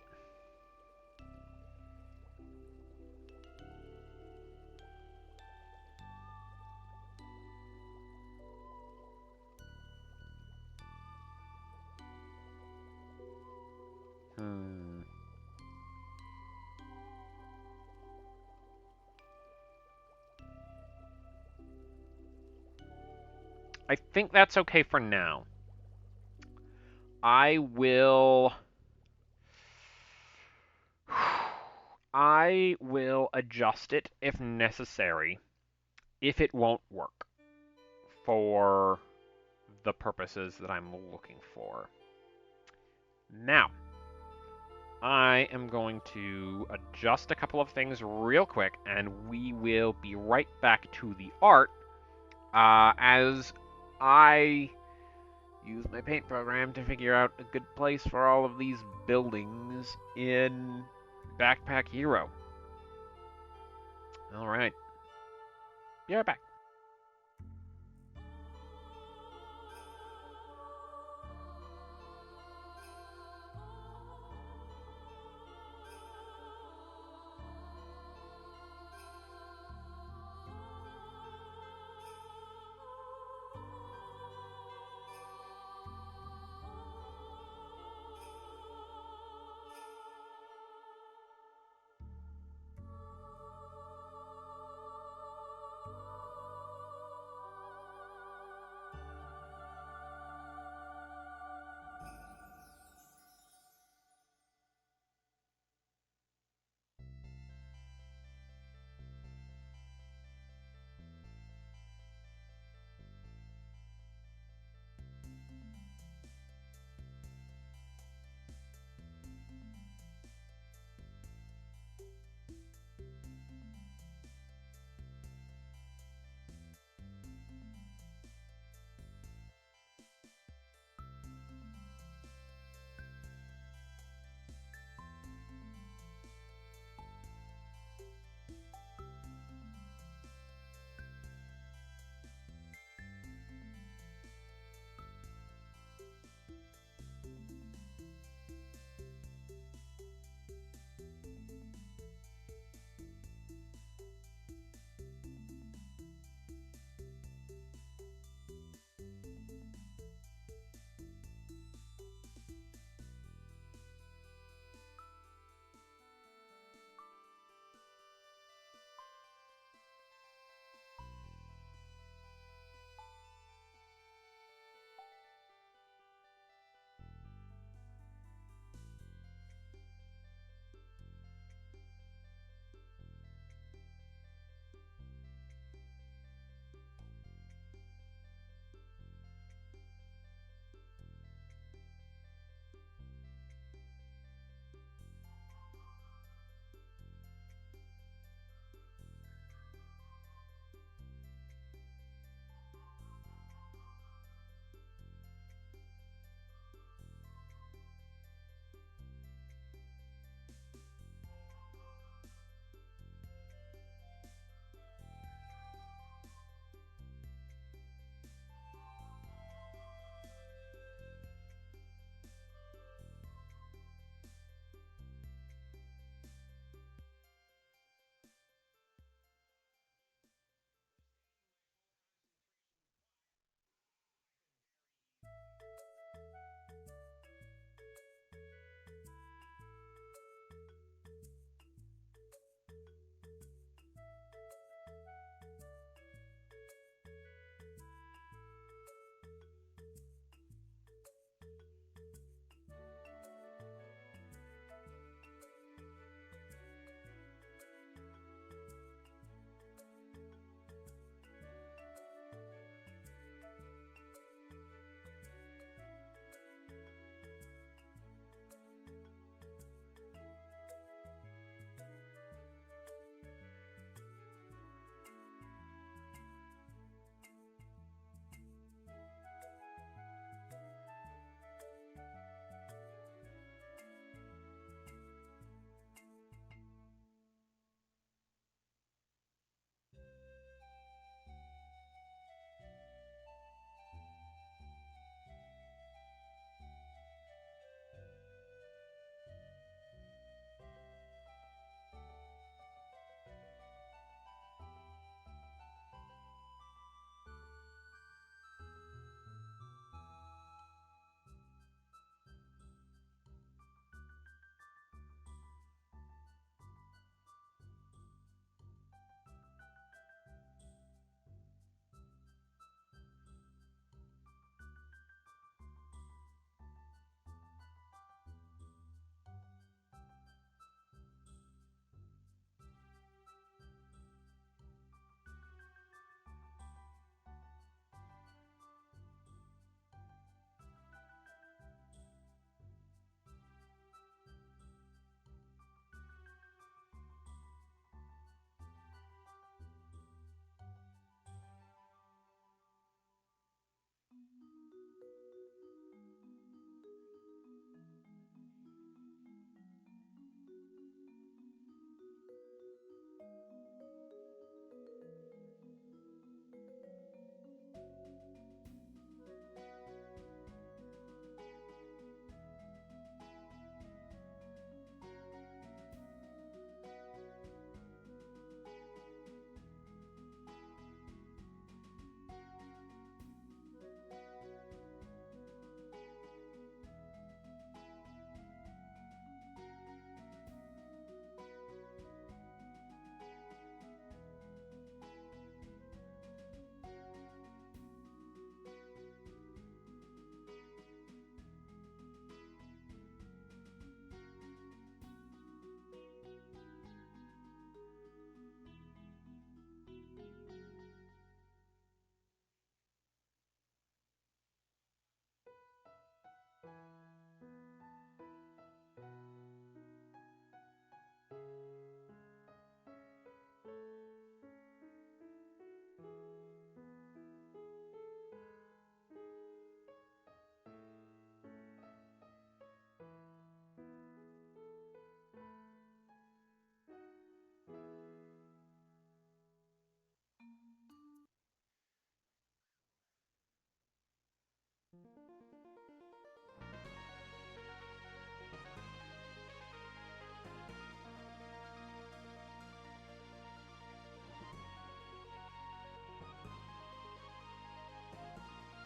Speaker 1: I think that's okay for now. I will adjust it if necessary, if it won't work for the purposes that I'm looking for. Now, I am going to adjust a couple of things real quick, and we will be right back to the art as I use my paint program to figure out a good place for all of these buildings in Backpack Hero. Alright. Be right back.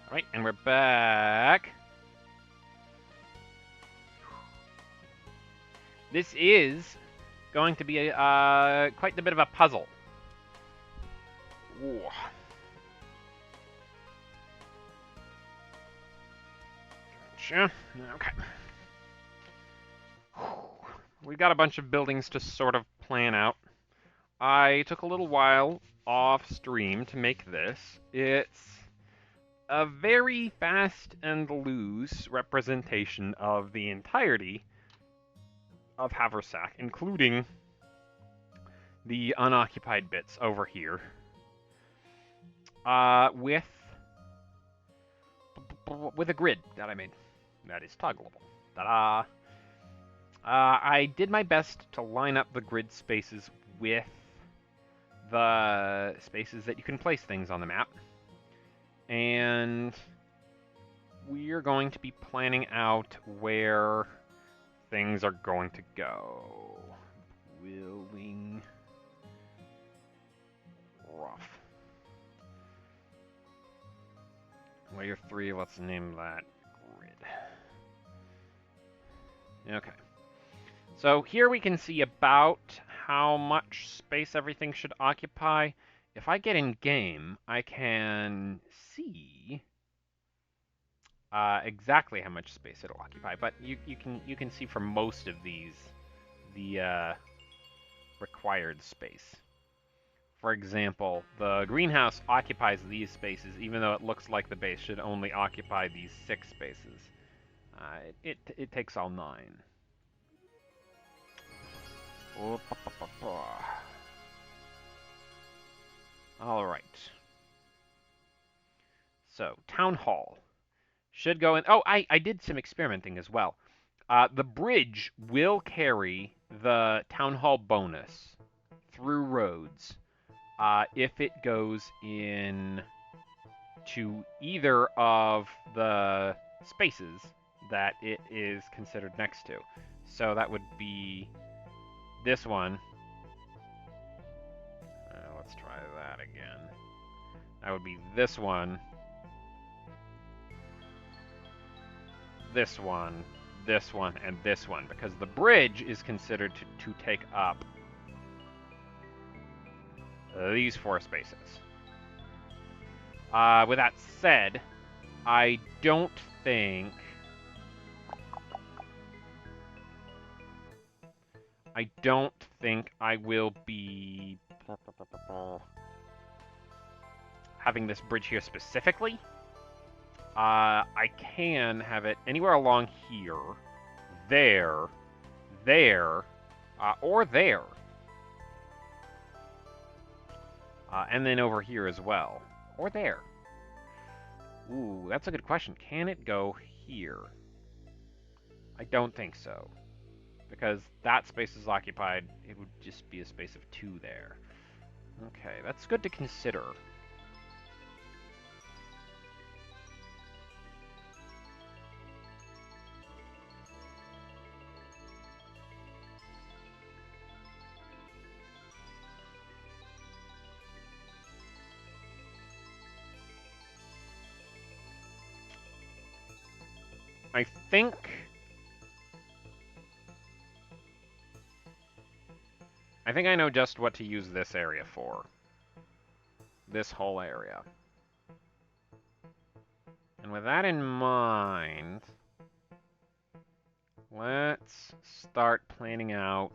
Speaker 1: Alright, and we're back. This is going to be quite a bit of a puzzle. Ooh. Gotcha. Okay. We've got a bunch of buildings to sort of plan out. I took a little while off stream to make this. It's a very fast and loose representation of the entirety of Haversack, including the unoccupied bits over here, with a grid that I made that is toggleable. Ta-da! I did my best to line up the grid spaces with the spaces that you can place things on the map. And we're going to be planning out where things are going to go. Building rough. Layer 3, let's name that grid. Okay. So here we can see about how much space everything should occupy. If I get in game, I can see exactly how much space it'll occupy. But you can see for most of these the required space. For example, the greenhouse occupies these spaces, even though it looks like the base should only occupy these 6 spaces. It takes all 9. All right. So, Town Hall should go in. Oh, I did some experimenting as well. The bridge will carry the Town Hall bonus through roads if it goes in to either of the spaces that it is considered next to. So that would be this one. Let's try that again. That would be this one, this one, this one, and this one, because the bridge is considered to take up these 4 spaces. With that said, I don't think I will be having this bridge here specifically. I can have it anywhere along here, there, or there. And then over here as well. Or there. Ooh, that's a good question. Can it go here? I don't think so. Because that space is occupied, it would just be a space of 2 there. Okay, that's good to consider. I think I know just what to use this area for. This whole area. And with that in mind, let's start planning out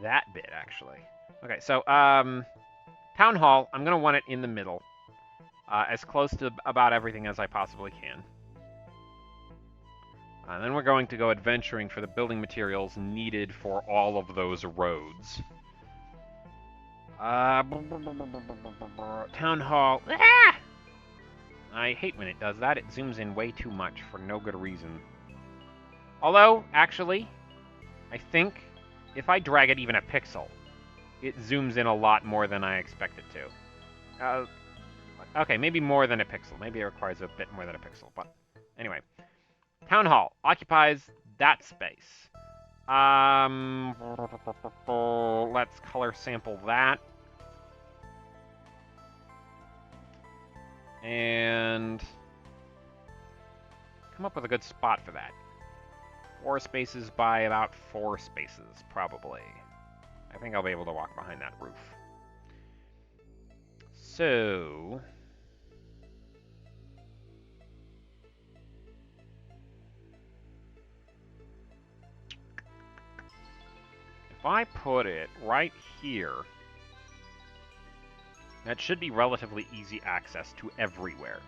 Speaker 1: that bit, actually. Okay, so, Town Hall, I'm going to want it in the middle. As close to about everything as I possibly can. And then we're going to go adventuring for the building materials needed for all of those roads. Town Hall. Ah! I hate when it does that. It zooms in way too much for no good reason. Although, actually, I think if I drag it even a pixel, it zooms in a lot more than I expect it to. Okay, maybe more than a pixel. Maybe it requires a bit more than a pixel, but anyway. Town Hall occupies that space. Let's color sample that. and come up with a good spot for that. 4 spaces by about 4 spaces, probably. I think I'll be able to walk behind that roof. So... if I put it right here, that should be relatively easy access to everywhere.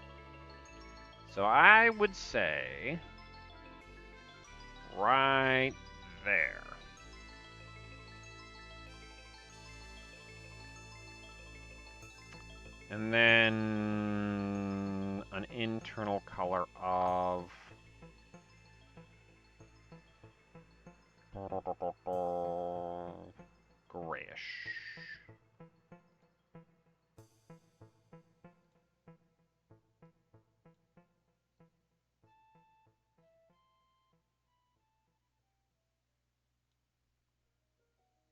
Speaker 1: So I would say... right there. And then an internal color of grayish.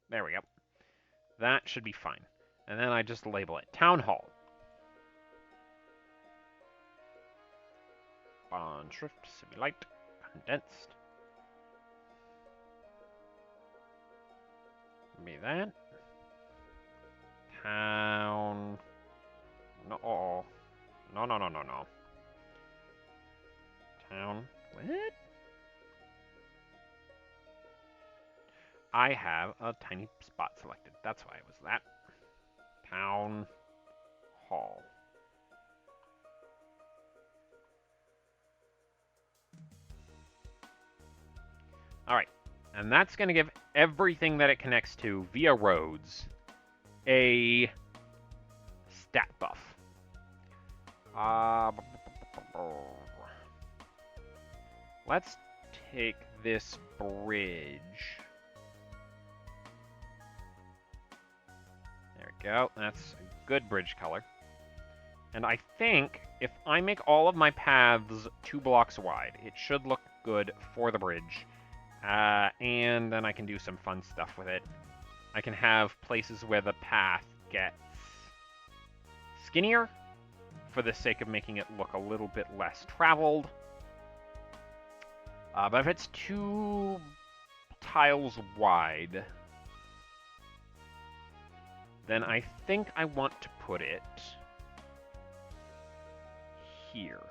Speaker 1: There we go. That should be fine. And then I just label it Town Hall. Bond shrift, semi-light, condensed. Be that. Town. No. No, no, no, no, no. Town. What? I have a tiny spot selected. That's why it was that. Town Hall. Alright. And that's going to give everything that it connects to via roads a stat buff. Let's take this bridge. There we go. That's a good bridge color. And I think if I make all of my paths 2 blocks wide, it should look good for the bridge. And then I can do some fun stuff with it. I can have places where the path gets skinnier for the sake of making it look a little bit less traveled. But if it's 2 tiles wide, then I think I want to put it here.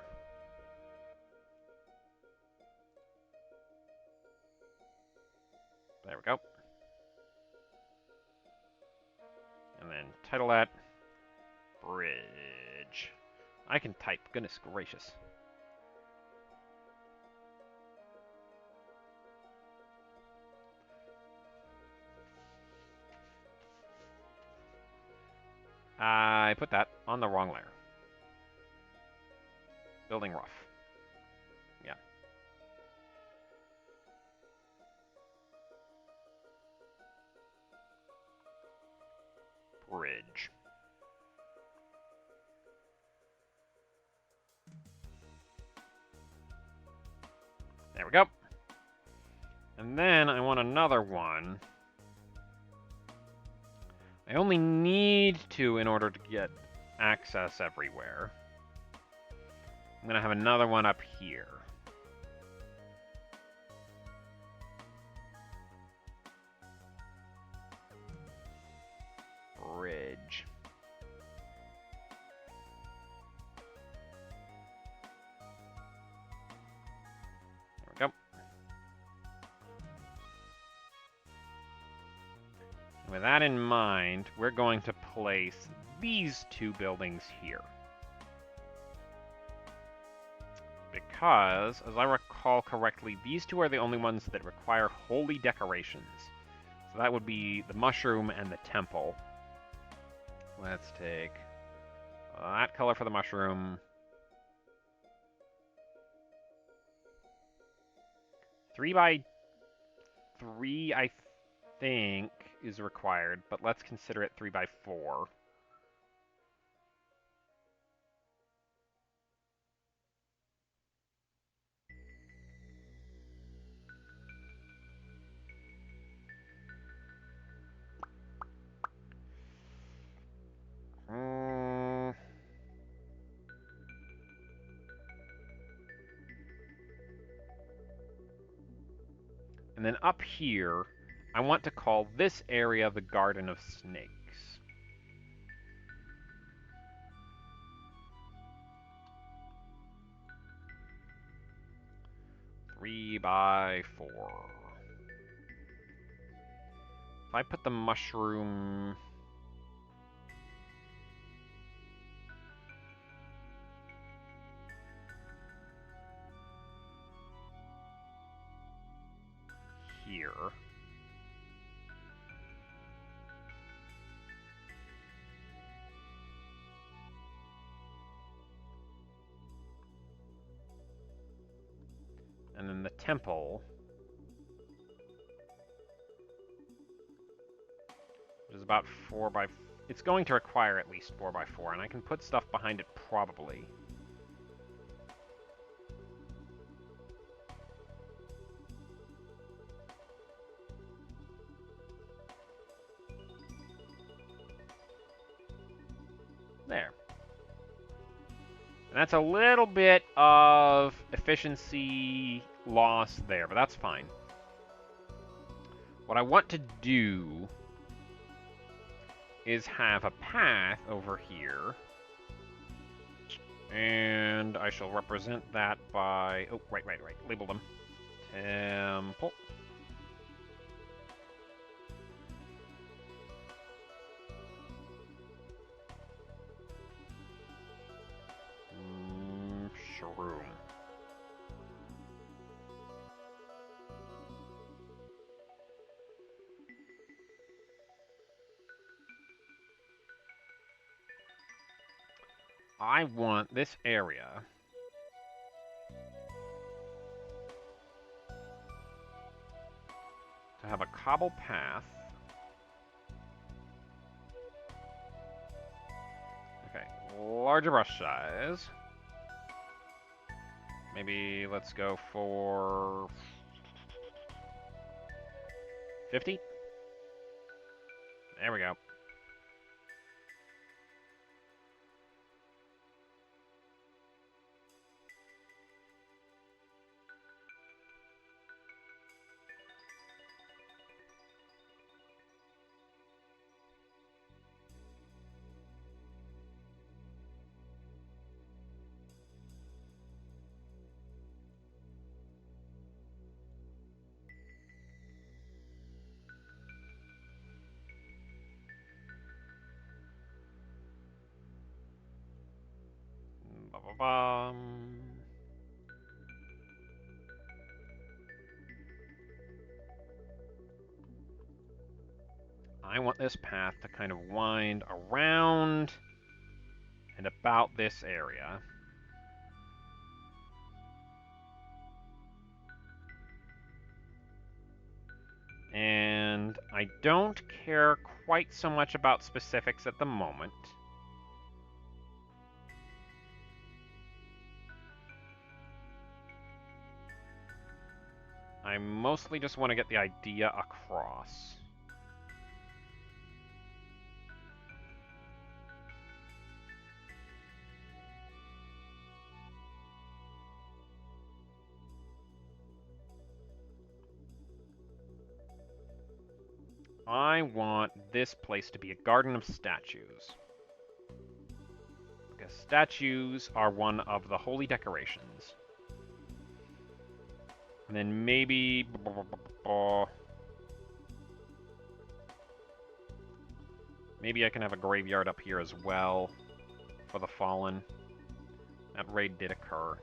Speaker 1: There we go. And then title that Bridge. I can type, goodness gracious. I put that on the wrong layer. Building rough. Yeah. Bridge. There we go. And then I want another one. I only need 2 in order to get access everywhere. I'm going to have another one up here. Bridge. There we go. With that in mind, we're going to place these 2 buildings here. Because, as I recall correctly, these 2 are the only ones that require holy decorations. So that would be the mushroom and the temple. Let's take that color for the mushroom. 3 by 3, I think, is required, but let's consider it 3 by 4. And then up here, I want to call this area the Garden of Snakes. 3 by 4. If I put the mushroom... here... and then the temple, which is about 4 by... It's going to require at least 4 by 4, and I can put stuff behind it probably. There. And that's a little bit of efficiency loss there, but that's fine. What I want to do is have a path over here. And I shall represent that by... Oh, right. Label them. Temple. Shroom. I want this area to have a cobble path. Okay, larger brush size. Maybe let's go for 50. There we go. Ba-ba-bum. I want this path to kind of wind around and about this area. And I don't care quite so much about specifics at the moment. I mostly just want to get the idea across. I want this place to be a garden of statues. Because statues are one of the holy decorations. And then maybe... maybe I can have a graveyard up here as well for the fallen. That raid did occur.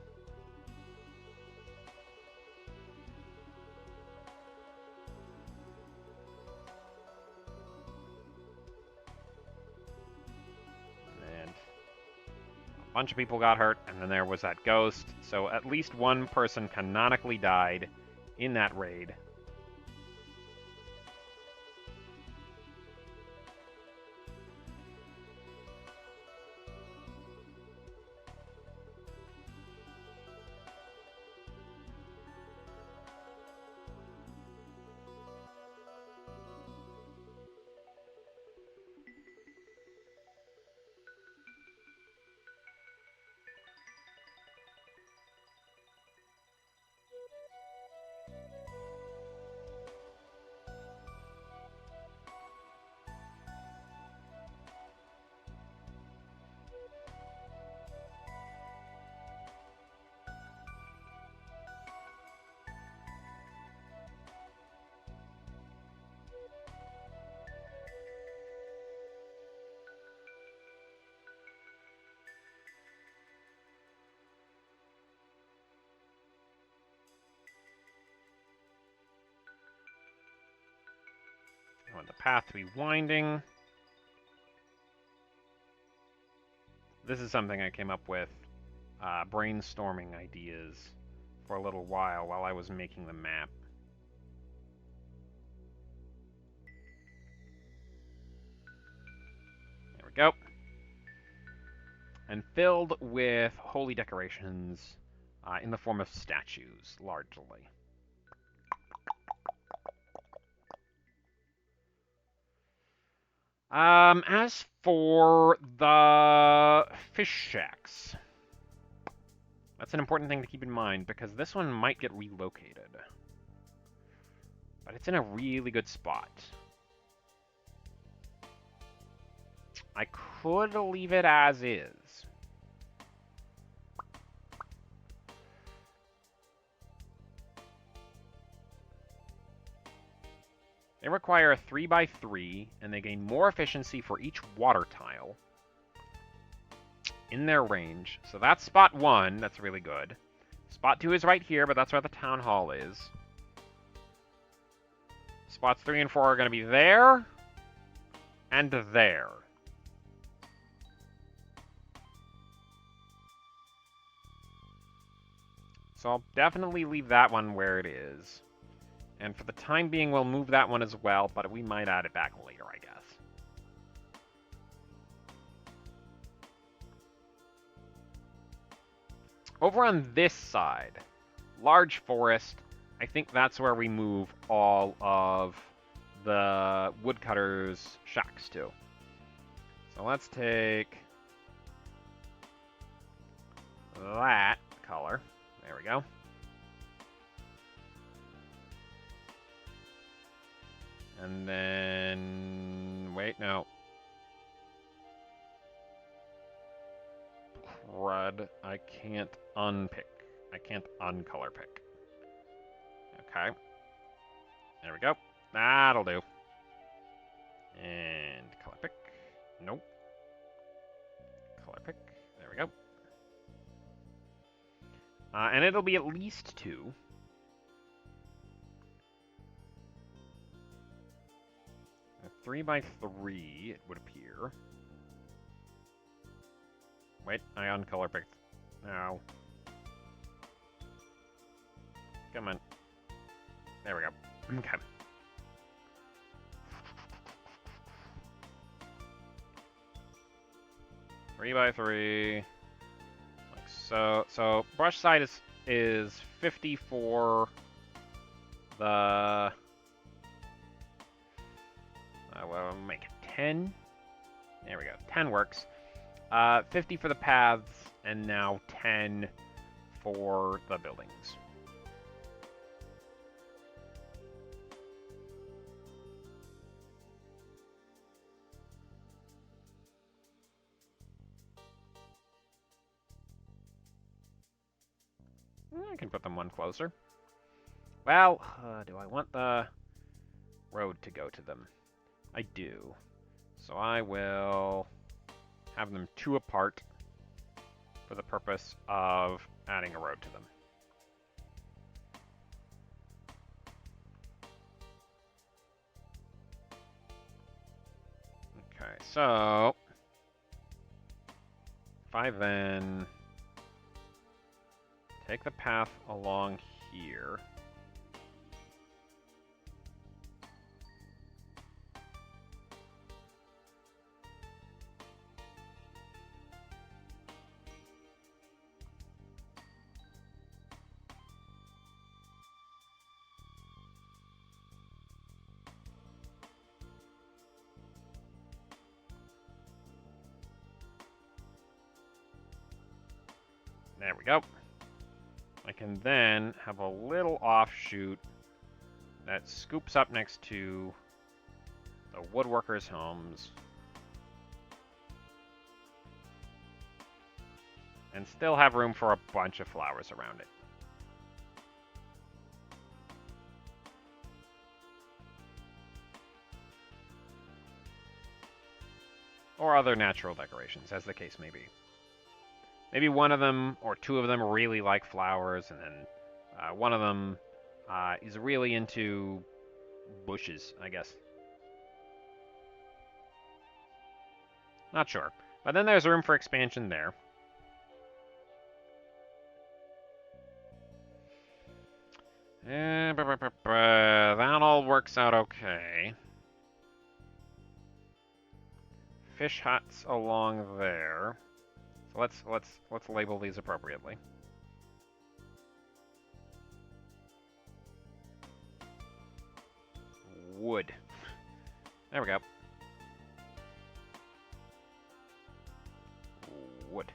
Speaker 1: And a bunch of people got hurt, and then there was that ghost. So at least one person canonically died in that raid. want the path to be winding. This is something I came up with, brainstorming ideas for a little while I was making the map. There we go. And filled with holy decorations in the form of statues, largely. As for the fish shacks, that's an important thing to keep in mind because this one might get relocated. But it's in a really good spot. I could leave it as is. They require a 3x3, and they gain more efficiency for each water tile in their range. So that's spot 1. That's really good. Spot 2 is right here, but that's where the town hall is. Spots 3 and 4 are going to be there and there. So I'll definitely leave that one where it is. And for the time being, we'll move that one as well, but we might add it back later, I guess. Over on this side, large forest, I think that's where we move all of the woodcutters' shacks to. So let's take that color. There we go. And then, wait, no. Crud, I can't unpick. I can't uncolor pick. Okay. There we go. That'll do. And color pick. Nope. Color pick. There we go. And it'll be at least 2. A 3x3, it would appear. Wait, I uncolor picked. No. Come on. There we go. Okay. Three by 3. Like so. So brush side is 50 for the. We'll make it 10. There we go. 10 works. 50 for the paths, and now 10 for the buildings. I can put them one closer. Well, do I want the road to go to them? I do. So I will have them 2 apart for the purpose of adding a road to them. Okay, so if I then take the path along here. There we go. I can then have a little offshoot that scoops up next to the woodworkers' homes and still have room for a bunch of flowers around it. Or other natural decorations, as the case may be. Maybe one of them or 2 of them really like flowers, and then one of them is really into bushes, I guess. Not sure. But then there's room for expansion there. That all works out okay. Fish huts along there. So let's label these appropriately. Wood. There we go. Wood.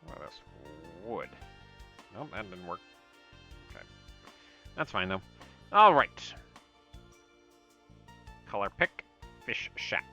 Speaker 1: What is wood? Nope, that didn't work. Okay. That's fine, though. Alright. Color pick. Fish shack.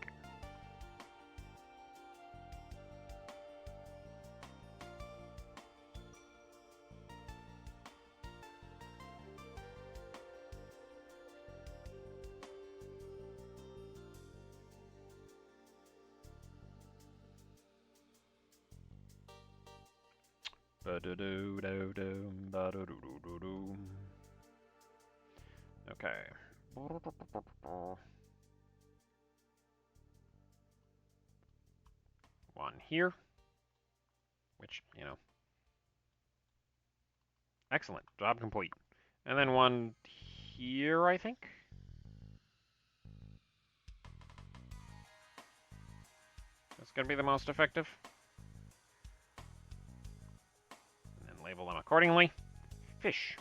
Speaker 1: Okay. One here, which, you know. Excellent. Job complete. And then one here, I think. That's going to be the most effective. And then label them accordingly. Fish.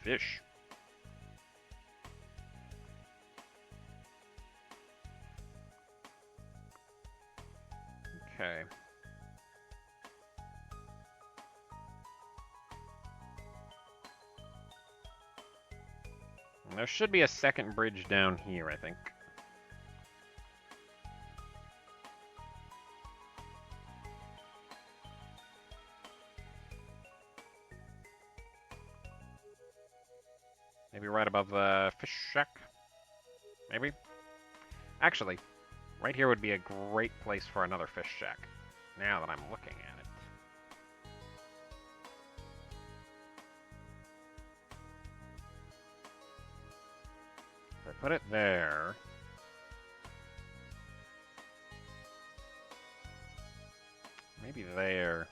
Speaker 1: Fish. Okay. And there should be a second bridge down here, I think. Maybe right above the fish shack? Maybe? Actually, right here would be a great place for another fish shack, now that I'm looking at it. If I put it there... maybe there...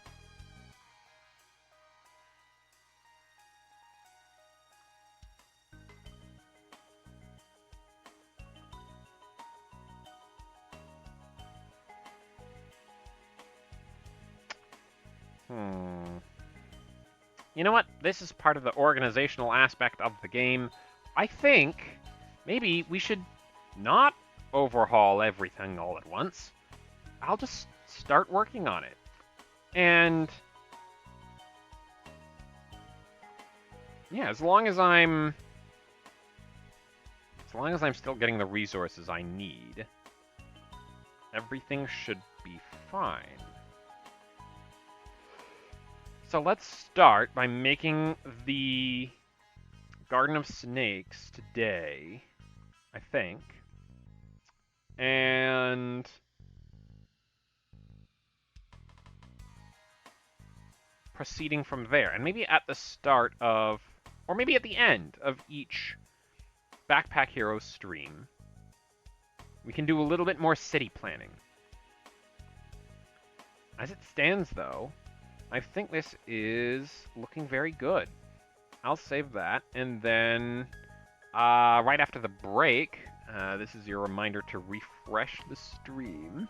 Speaker 1: You know what? This is part of the organizational aspect of the game. I think maybe we should not overhaul everything all at once. I'll just start working on it. And yeah, as long as I'm still getting the resources I need, everything should be fine. So let's start by making the Garden of Snakes today, I think. And proceeding from there. And maybe at the start of, or maybe at the end of each Backpack Hero stream, we can do a little bit more city planning. As it stands, though, I think this is looking very good. I'll save that, and then right after the break, this is your reminder to refresh the stream.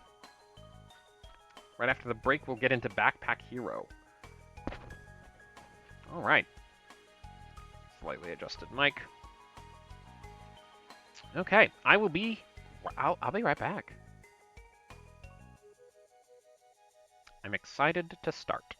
Speaker 1: Right after the break, we'll get into Backpack Hero. All right. Slightly adjusted mic. Okay, I'll be right back. I'm excited to start.